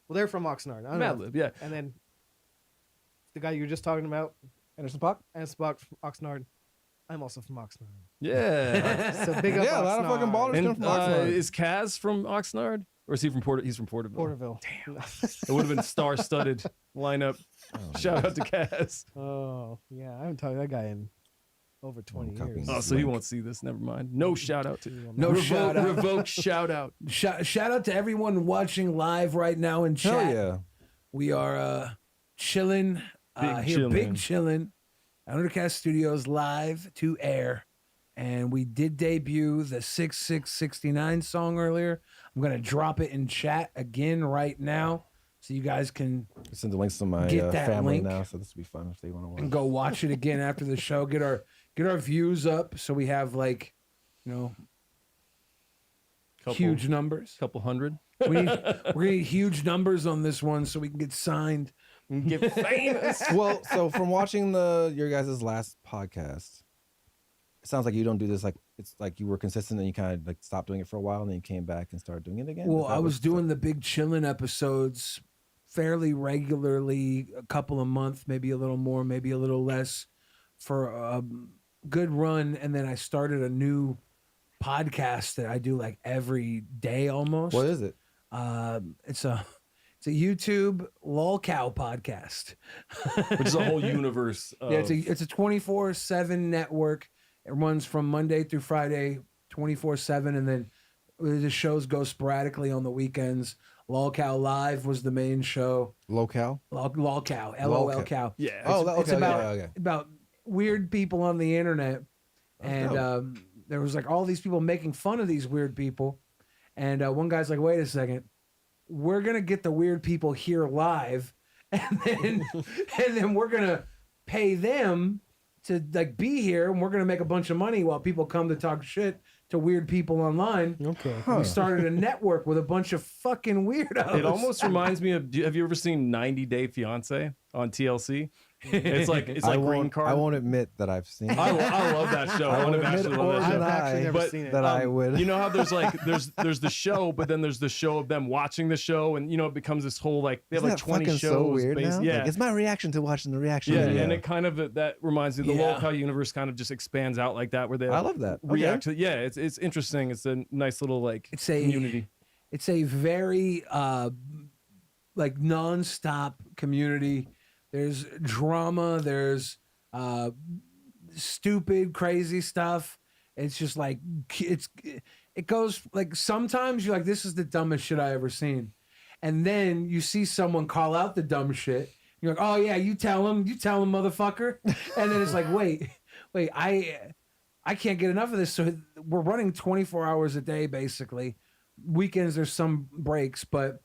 Well, they're from Oxnard. I don't know. Madlib. Yeah. And then the guy you were just talking about, Anderson Paak. and Spock from Oxnard. I'm also from Oxnard. Yeah. So big up Yeah, a lot of Oxnard. fucking ballers come And from Oxnard. is Kaz from Oxnard, or is he from He's from Porterville. Porterville. It would have been star-studded lineup. Shout out to Kaz. Oh, yeah. I haven't talked to that guy in over 20 copying years. this. Oh, so he won't see this. Never mind. No shout out to you. No shout out. Revoke shout out. Shout out to everyone watching live right now in Hell chat. yeah. We are chilling here, big chillin'. Undercast Studios live to air. And we did debut the 6669 song earlier. I'm going to drop it in chat again right now so you guys can Send the links to my Get that family link. now, so this will be fun if they want to watch. and go watch it again after the show. Get our views up so we have like, huge numbers. Couple hundred. We're gonna need huge numbers on this one so we can get signed. And get famous. Well, so from watching your guys' last podcast, it sounds like you don't do this like it's like you were consistent and you kind of like stopped doing it for a while and then you came back and started doing it again. Well, Is that I was what's- doing the big chillin' episodes fairly regularly, a couple a month, maybe a little more, maybe a little less, for a good run, and then I started a new podcast that I do like every day almost. What is it? It's a YouTube lol cow podcast. Which is a whole universe. Of, Yeah, it's a 24/7 network. It runs from Monday through Friday, 24/7, and then the shows go sporadically on the weekends. Lol Cow Live was the main show. Locale? Lol Cow, LOL Cow. yeah. Oh, It's okay, about okay. about weird people on the internet, and dope. there was like all these people making fun of these weird people, and one guy's like, "Wait a second, we're gonna get the weird people here live, and then we're gonna pay them to like be here, and we're gonna make a bunch of money while people come to talk shit to weird people online." Okay. We started a network with a bunch of fucking weirdos. It almost reminds me of. Have you ever seen 90 Day Fiance? on TLC. It's like Green Card. I won't admit that I've seen it. I love that show. I I would won't have admit actually or loved that show. I've actually never deny seen it. that I would. You know how there's the show, but then there's the show of them watching the show, and it becomes this whole like they have Isn't like that 20 fucking shows. so weird based, now? yeah, Like, it's my reaction to watching the reaction yeah, video. and it kind of that reminds me the Yeah. locale universe kind of just expands out like that, where they I love that. react to. Yeah, it's interesting. It's a nice little like It's a community. It's a very like nonstop community. There's drama. There's stupid, crazy stuff. It's just like it goes like sometimes you're like, this is the dumbest shit I ever seen, and then you see someone call out the dumb shit. You're like, oh yeah, you tell him, motherfucker. And then it's like, wait, I can't get enough of this. So we're running 24 hours a day, basically. Weekends, there's some breaks, but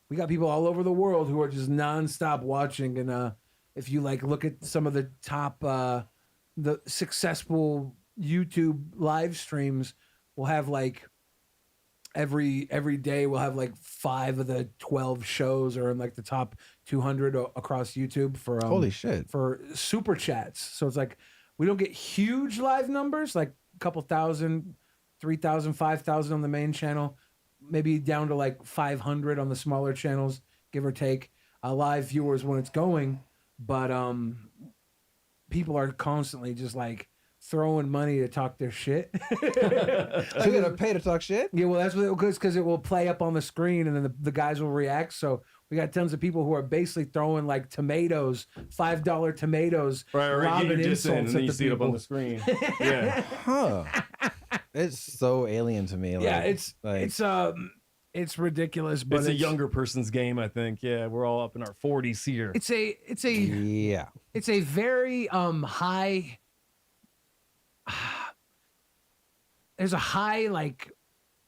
we got people all over the world who are just nonstop watching. And if you like look at some of the top, the successful YouTube live streams, we'll have like every day we'll have like 5 of the 12 shows are in like the top 200 across YouTube for Holy shit. for super chats. So it's like we don't get huge live numbers, like a couple thousand, 3,000, 5,000 on the main channel, maybe down to like 500 on the smaller channels, give or take, live viewers when it's going. But people are constantly just like throwing money to talk their shit. So you gotta pay to talk shit? Yeah, well, that's what because it will play up on the screen and then the guys will react. So we got tons of people who are basically throwing like tomatoes, $5 tomatoes, Right, lobbing you just in, insults and then at you the see it up on people. the screen. Yeah, Huh. It's so alien to me. Like, Yeah, like, it's ridiculous, but it's a younger person's game, I think. Yeah, we're all up in our 40s here. It's a yeah. it's a very high. There's a high like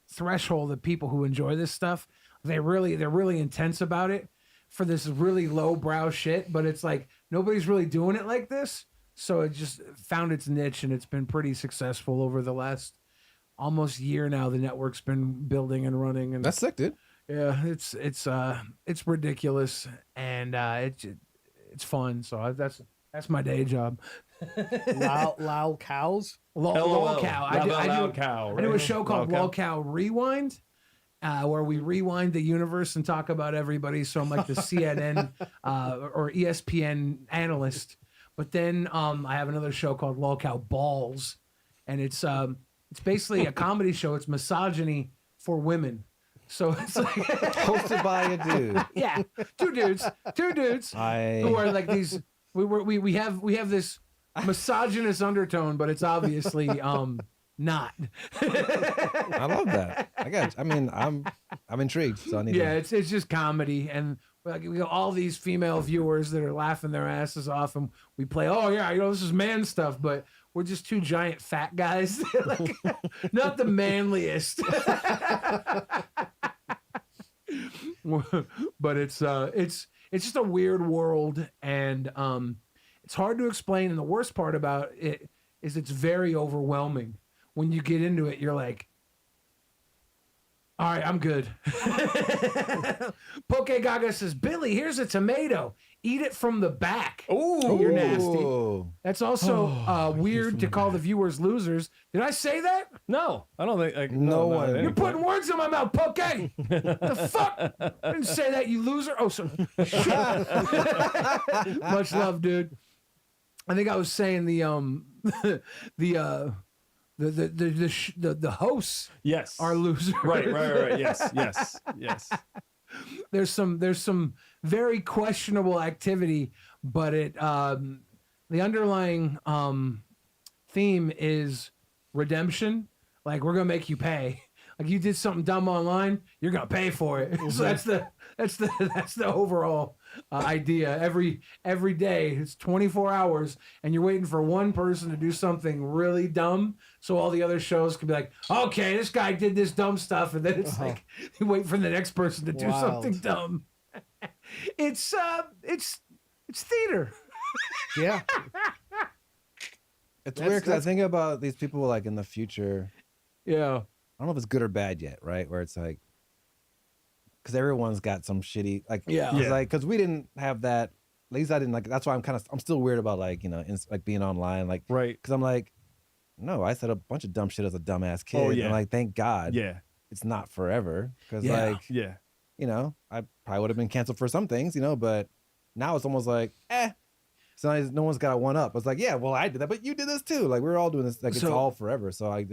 threshold of people who enjoy this stuff. They're really intense about it for this really low brow shit, but it's like nobody's really doing it like this. So it just found its niche and it's been pretty successful over the last almost year now. The network's been building and running, and That's sick, dude. yeah, it's ridiculous and it's fun. So that's my day job. Loud cows. Lol Cow. I do a show called Lol Lol Cow Rewind, where we rewind the universe and talk about everybody. So I'm like the CNN or ESPN analyst. But then I have another show called Lol Cow Balls, and it's basically a comedy show. It's misogyny for women. So it's like Hosted by a dude. yeah, two dudes who are like these. We have this misogynist undertone, but it's obviously not. I love that. I'm intrigued. So I need Yeah, to. it's just comedy, and like we got all these female viewers that are laughing their asses off, and we play. Oh yeah, this is man stuff, but we're just two giant fat guys, like, not the manliest. But it's just a weird world, and it's hard to explain. And the worst part about it is it's very overwhelming. When you get into it, you're like, all right, I'm good. Poke Gaga says, Billy, here's a tomato. Eat it from the back. Ooh, You're nasty. Ooh. That's also weird to call the viewers losers. Did I say that? No, I don't think. No one. at any You're putting point. words in my mouth, Poke. The fuck? I didn't say that, you loser. Oh, so shit. Much love, dude. I think I was saying the hosts Yes. are losers. Right. Yes. There's some very questionable activity, but the underlying theme is redemption. Like, we're gonna make you pay. Like, you did something dumb online, you're gonna pay for it. So that's the overall idea. Every day it's 24 hours, and you're waiting for one person to do something really dumb, so all the other shows can be like, okay, this guy did this dumb stuff, and then it's like you wait for the next person to do Wild. something dumb. It's theater. Yeah. It's That's- weird because I that's- think about these people like in the future. Yeah. I don't know if it's good or bad yet, right? Where it's like, because everyone's got some shitty, like, Yeah. it's like, because we didn't have that least I didn't like. That's why I'm still weird about like like being online, like Right. because I'm like, no, I said a bunch of dumb shit as a dumbass kid. Oh, yeah. And like, thank God, Yeah. it's not forever because Yeah. like Yeah. I probably would have been canceled for some things, but now it's almost like so no one's got one up. It's like, yeah, well, I did that, but you did this too. Like we're all doing this. Like it's So- all forever. So I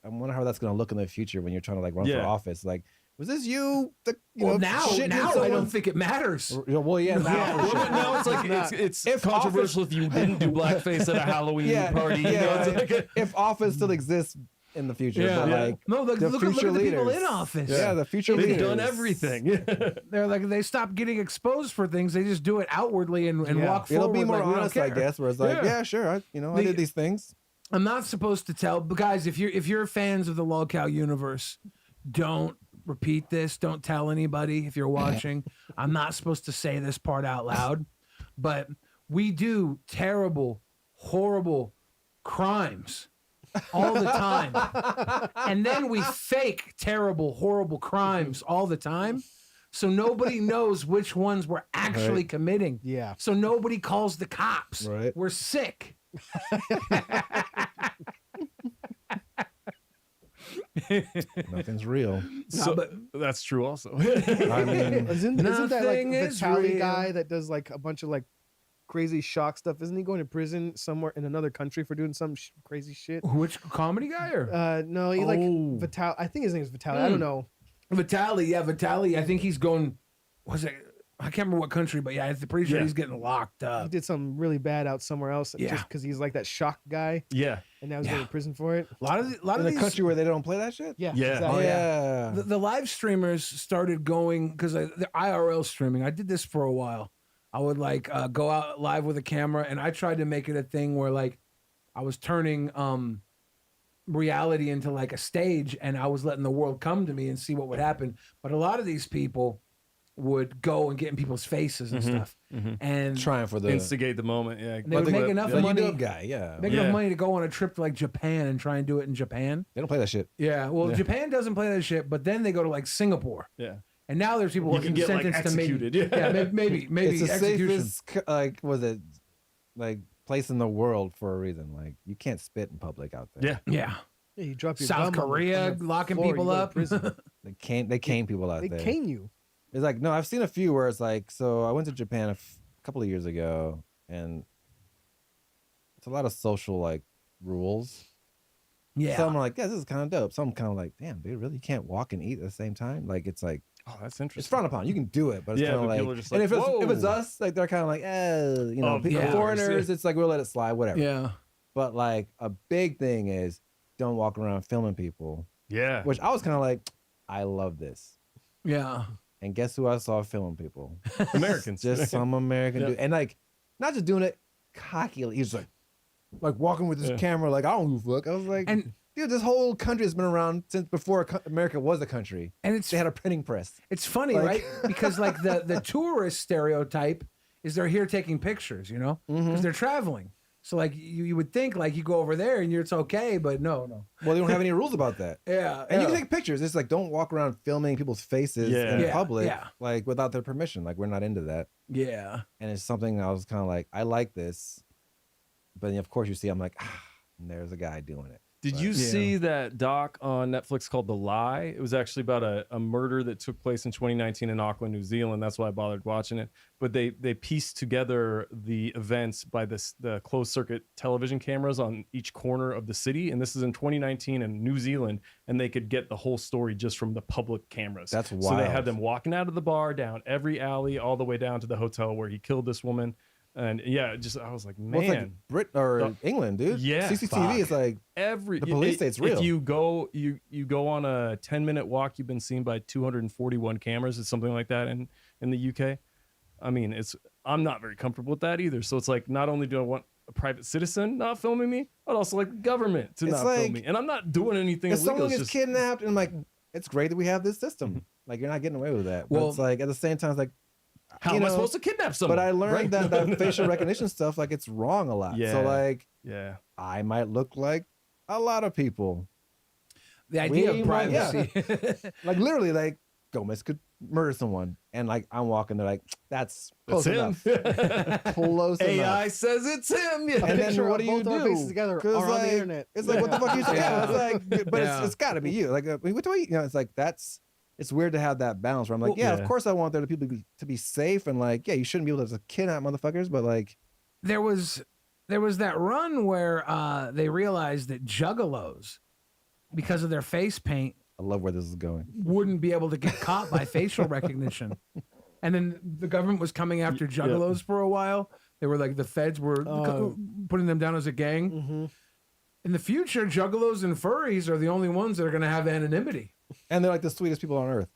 wonder how that's gonna look in the future when you're trying to like run for Yeah. office. Like, was this you? Well, now shit I someone? don't think it matters. Well, yeah, now Yeah, for sure. but now it's like It's it's If controversial if you didn't do blackface at a Halloween Yeah, party. You know, yeah. it's like, If office still exists in the future, Yeah. but Yeah. like No, look, the look at future the people leaders. in office. yeah, the future they've leaders done everything. They're like they stop getting exposed for things. They just do it outwardly and Yeah. walk forward. It'll be more like, we don't honest, I care. guess. Where it's like, Yeah. yeah, sure, I The- did these things. I'm not supposed to tell, but guys, if you're fans of the LolCal universe, don't repeat this. Don't tell anybody if you're watching. I'm not supposed to say this part out loud, but we do terrible, horrible crimes all the time. And then we fake terrible, horrible crimes all the time. So nobody knows which ones we're actually Right. committing. Yeah. So nobody calls the cops. Right. We're sick. Nothing's real. So but- that's true also. I mean, Isn't that like Nothing is Vitaly real. guy that does like a bunch of like crazy shock stuff? Isn't he going to prison somewhere in another country for doing some crazy shit? Which comedy guy or No, he like Oh. Vital. I think his name is Vitaly. I don't know. Vitaly? Yeah, Vitaly. I think he's going. Was it? I can't remember what country, but yeah, I'm pretty sure Yeah. he's getting locked He up. did something really bad out somewhere else Yeah. just because he's like that shock guy, yeah. and now he's Yeah. going to prison for it. A lot of in a these, country where they don't play that shit. Yeah. Yeah. Exactly. Oh, yeah. the live streamers started going because the IRL streaming. I did this for a while. I would like go out live with a camera, and I tried to make it a thing where like I was turning reality into like a stage, and I was letting the world come to me and see what would happen. But a lot of these people would go and get in people's faces and stuff, and Trying for the Instigate the moment. Yeah. they would make enough the money. YouTube guy. Yeah, Make Yeah. enough money to go on a trip to like Japan and try and do it in Japan. they don't play that shit. Yeah, well, Yeah. Japan doesn't play that shit, but then they go to like Singapore, Yeah. and now there's people You who can are get, like, sentenced to maybe, executed, yeah. maybe It's the execution. safest, like, was it like place in the world for a reason? Like, you can't spit in public out there. Yeah. Yeah, Yeah, you drop your South gum on Korea the locking floor, people you go to up. prison. They cane people out They there. cane you. It's like, no, I've seen a few where it's like, so I went to Japan a couple of years ago, and it's a lot of social like rules. Yeah, Some are like, yeah, this is kind of dope. Some kind of like, damn, dude, really, you can't walk and eat at the same time. Like, it's like Oh, that's interesting. it's frowned upon. You can do it, but it's Yeah, kind of but like, people are just and like, if it's "Whoa." us, like they're kind of like, Oh, people, yeah. foreigners, it's like we'll let it slide, whatever. yeah. But like a big thing is don't walk around filming people, Yeah. which I was kind of like, I love this. Yeah. And guess who I saw filming people? Americans. Just some American Yeah. dude, and like not just doing it cockily. He's like walking with his Yeah. camera, like I don't give a fuck. I was like, And dude, this whole country has been around since before America was a country. and it's They had a printing press. it's funny, like- right? Because like the tourist stereotype is they're here taking pictures, you know, because they're traveling. So like you would think like you go over there and it's okay, but no. Well, they don't have any rules about that. Yeah, And you yeah. can take pictures. It's like don't walk around filming people's faces Yeah. in Yeah, public, yeah. like without their permission. Like we're not into that. Yeah. And it's something I was kind of like, I like this, but then of course you see, I'm like, and there's a guy doing it. Did you Yeah. see that doc on Netflix called The Lie? It was actually about a murder that took place in 2019 in Auckland, New Zealand. That's why I bothered watching it. But they pieced together the events by the closed circuit television cameras on each corner of the city. And this is in 2019 in New Zealand. And they could get the whole story just from the public cameras. That's So they wild. had them walking out of the bar, down every alley, all the way down to the hotel where he killed this woman. And yeah, just I was like, man. Well, it's like Brit or The- England, dude. Yeah, CCTV is like, Every The police say it's real. If you go on a 10-minute walk, you've been seen by 241 cameras. It's something like that in the UK. I mean, I'm not very comfortable with that either. So it's like, not only do I want a private citizen not filming me, I'd also like the government to It's not like- film me. And I'm not doing anything if illegal. someone It's gets just, kidnapped, and I'm like, it's great that we have this system. Like you're not getting away with that. But Well- it's like at the same time, it's like, how you am I know, supposed to kidnap someone? but I learned right? that facial recognition stuff, like it's wrong a lot. Yeah. So like, Yeah. I might look like a lot of people. The idea We of might- yeah. privacy. Like literally, like Gomez could murder someone, and like I'm walking, they're like, that's close That's enough. Close AI enough. says it's him. Yeah. And then Picture what of do you both our do? faces together 'Cause, are on the like, internet. It's like, what the fuck you say? Yeah. It's like, but Yeah. it's got to be you. Like, what do you know? It's like it's weird to have that balance where I'm like, Well, yeah, yeah. of course I want there to people to be safe and like, yeah, you shouldn't be able to kidnap motherfuckers, but like, There was that run where they realized that juggalos, because of their face paint, I love where this is going. wouldn't be able to get caught by facial recognition. And then the government was coming after juggalos for a while. They were like, the feds were putting them down as a gang. Mm-hmm. In the future, juggalos and furries are the only ones that are going to have anonymity. And they're like the sweetest people on earth.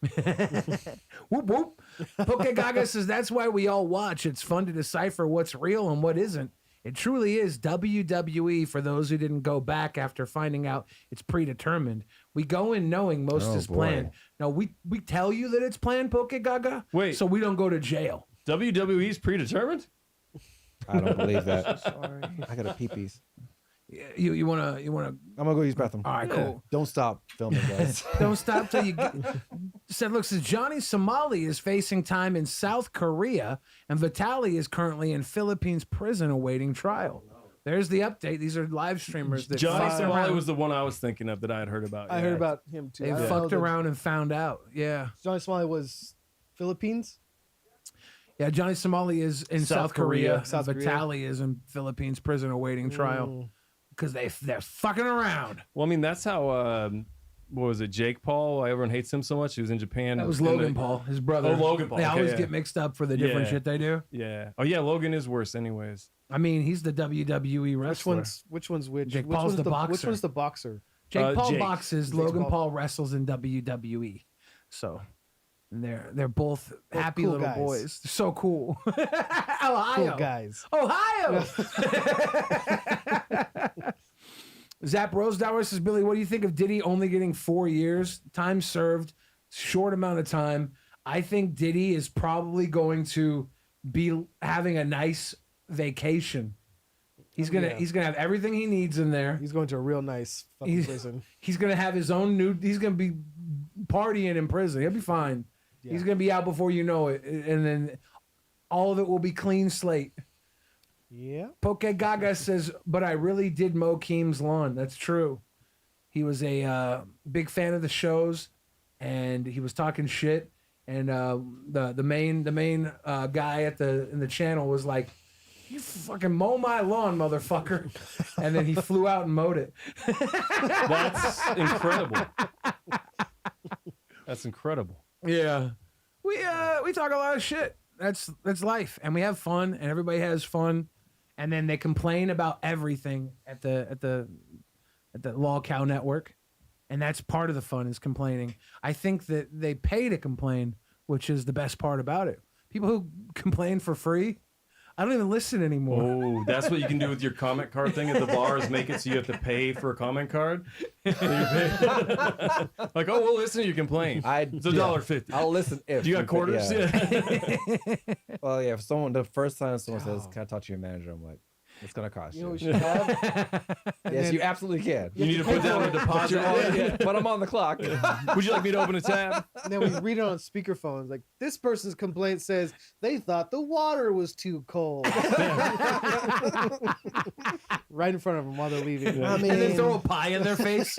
Whoop whoop. Poke Gaga says that's why we all watch. It's fun to decipher what's real and what isn't. It truly is WWE for those who didn't go back after finding out it's predetermined. We go in knowing most is boy. planned. No, we tell you that it's planned, Poke Gaga. Wait. So we don't go to jail. WWE's predetermined? I don't believe that. Sorry. I got a pee-pees. You wanna I'm gonna go use the bathroom. all right, cool. Don't stop filming, guys. Don't stop till you get. Says Johnny Somali is facing time in South Korea, and Vitali is currently in Philippines prison awaiting trial. There's the update. These are live streamers that Johnny fucked Somali around. was the one I was thinking of that I had heard about. I yeah. heard about him too. They I don't know fucked that around and found out. Yeah, Johnny Smiley was Philippines. yeah. Johnny Somali is in South Korea. South Korea. Vitali is in Philippines prison awaiting trial because they're fucking around. Well, I mean, that's how. What was it? Jake Paul? Why everyone hates him so much? He was in Japan. That was in the- Logan Paul, his brother. Oh, Logan Paul. They Okay, always yeah. get mixed up for the different Yeah. shit they do. Yeah. Oh yeah, Logan is worse, anyways. I mean, he's the WWE wrestler. Which one's which? Jake which Paul's one's the Which boxer. one's the boxer? Jake Paul Jake. boxes. Jake Logan Paul. Paul wrestles in WWE. So and they're both happy cool little guys. boys. They're so cool. Ohio. Cool guys. Ohio. Zap Rosedower says, Billy, what do you think of Diddy only getting 4 years? Time served, short amount of time. I think Diddy is probably going to be having a nice vacation. He's gonna have everything he needs in there. He's going to a real nice fucking He's- prison. He's gonna have his own he's gonna be partying in prison. He'll be fine. Yeah. He's gonna be out before you know it, and then all of it will be clean slate. Yeah. Poke Gaga says, but I really did mow Keem's lawn. That's true. He was a big fan of the shows, and he was talking shit. And the main guy in the channel was like, "You fucking mow my lawn, motherfucker!" And then he flew out and mowed it. That's incredible. That's incredible. Yeah, we talk a lot of shit. That's life, and we have fun, and everybody has fun, and then they complain about everything at the Law Cow Network, and that's part of the fun is complaining. I think that they pay to complain, which is the best part about it. People who complain for free, I don't even listen anymore. Oh, that's what you can do with your comment card thing at the bar is make it so you have to pay for a comment card. Like, oh, we'll listen to you complain. It's $1.50. I'll listen if Do you got quarters? Yeah. Well, yeah. If the first time someone says, "Can I talk to your manager?" I'm like, "It's gonna cost You know you." what we should have? Yes, you absolutely can. You need to put down a But, you're deposit. but I'm on the clock. Would you like me to open a tab? And then we read it on speakerphones. Like, this person's complaint says they thought the water was too cold. Right in front of them while they're leaving. I And then mean, throw a pie in their face.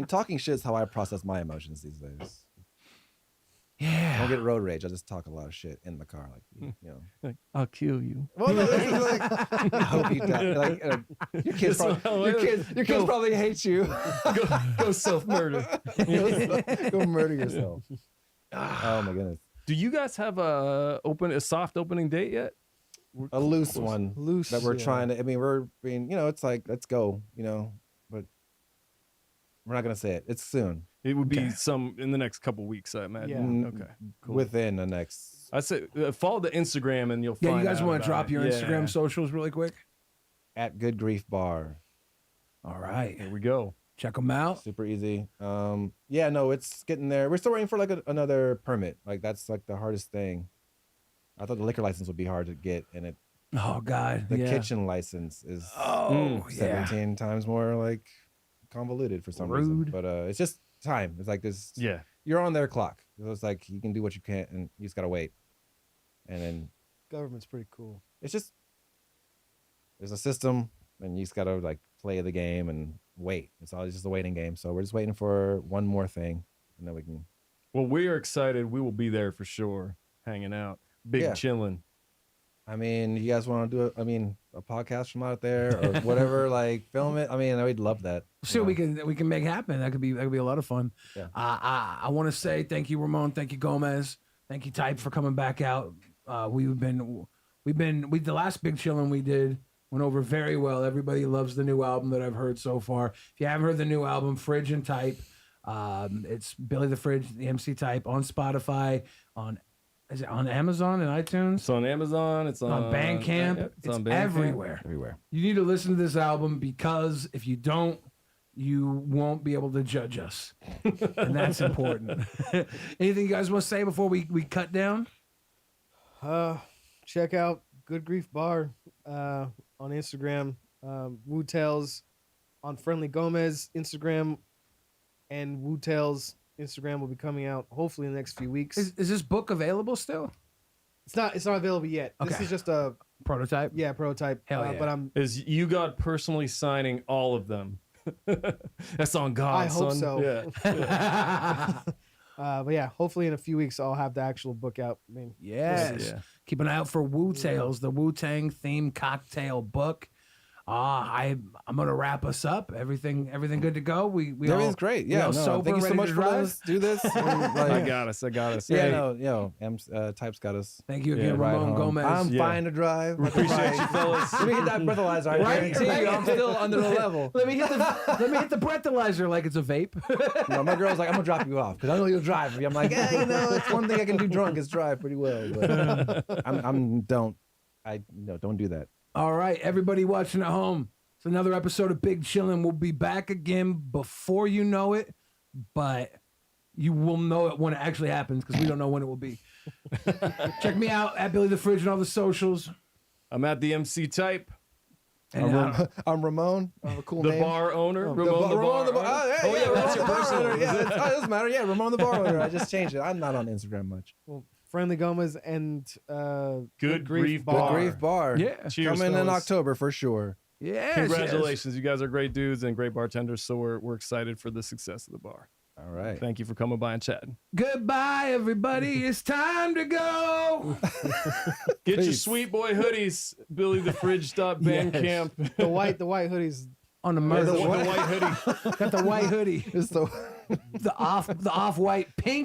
talking shit is how I process my emotions these days. I Yeah. don't get road rage. I just talk a lot of shit in the car, like you know. Like, I'll kill you. Well, no, this is like, I hope you die. Like, your kids, your kids probably hate you. Go self-murder. Go murder yourself. Oh my goodness. Do you guys have a soft opening date yet? A loose one. Loose, that we're yeah. trying to. I mean, we're being. You know, it's like let's go. You know, but we're not gonna say it. It's soon. It would be some in the next couple weeks, I imagine. Yeah. Okay. Cool. Within the next. I say follow the Instagram and you'll Yeah, find you guys out want about to drop it. your Yeah. Instagram socials really quick? At Good Grief Bar. All right. Here we go. Check them out. Super easy. Yeah, no, it's getting there. We're still waiting for like another permit. Like that's like the hardest thing. I thought the liquor license would be hard to get, and Oh, God. the yeah. kitchen license is Oh, yeah. 17 times more like convoluted for some reason. Rude. But it's just time. It's like this. Yeah. you're on their clock. It's like you can do what you can, and you just gotta wait. And then Government's pretty cool. it's just there's a system, and you just gotta like play the game and wait. It's always just a waiting game. So we're just waiting for one more thing, and then we can. Well, we are excited. We will be there for sure, hanging out, big Yeah. chillin'. I mean, you guys want to do it? I mean, a podcast from out there or whatever, like film it. I mean, we'd love that. See what we can make happen. That could be a lot of fun. Yeah. I want to say thank you, Ramon. Thank you, Gomez. Thank you, Type, for coming back out. The last big chillin' we did went over very well. Everybody loves the new album that I've heard so far. If you haven't heard the new album, Fridge and Type, it's Billy the Fridge, the MC Type on Spotify, is it on Amazon and iTunes? It's on Amazon. It's on Bandcamp. yeah, It's on Bandcamp. everywhere. Everywhere. You need to listen to this album because if you don't, you won't be able to judge us. And that's important. Anything you guys want to say before we cut down? Check out Good Grief Bar on Instagram. Wu Tales on Friendly Gomez Instagram, and Wu Tales Instagram will be coming out hopefully in the next few weeks. Is this book available still? It's not available yet. This Okay. is just a Prototype? prototype. Hell yeah. But I'm Is you got personally signing all of them? That's on God. I hope son. so. Yeah. but yeah, hopefully in a few weeks I'll have the actual book out. I mean, Yes. Yeah. Keep an eye out for Wu Tales, the Wu-Tang themed cocktail book. I'm gonna wrap us up. Everything good to go. We Everything's all, great. we Yeah, all no, sober, thank you so ready much to for letting drive? us do this. And, I like, got us. yeah, Hey, Type's got us. Thank you Yeah, again, ride Ramon home. Gomez. I'm Yeah. fine to drive. appreciate you, fellas. Let me hit that breathalyzer. I Right, guarantee right. you, I'm still under the level. Let me hit the breathalyzer like it's a vape. No, my girl's like, I'm gonna drop you off because I know you'll drive. I'm like, yeah, it's one thing I can do drunk is drive pretty well. But don't do that. All right, everybody watching at home. It's another episode of Big Chillin'. We'll be back again before you know it, but you will know it when it actually happens because we don't know when it will be. Check me out at Billy the Fridge and all the socials. I'm at the MC Type, And I'm Ramon. I have a cool the name. bar owner. The Ramon the Ramon bar. the owner. yeah, Oh yeah, that's your Ramon the bar personal. owner. Yeah, it doesn't matter. Yeah, Ramon the bar owner. I just changed it. I'm not on Instagram much. Friendly Gomez and Good Grief The Bar. Grief Bar. yeah. Cheers, Coming in fellas. October for sure. Yes, Congratulations, you guys are great dudes and great bartenders. So we're excited for the success of the bar. All right. Thank you for coming by and chatting. Goodbye, everybody. It's time to go. Get your Peace. sweet boy hoodies. BillyTheFridge.bandcamp. the white hoodies. On the The murder. white hoodie. Got the white hoodie. It's the The off-white pink.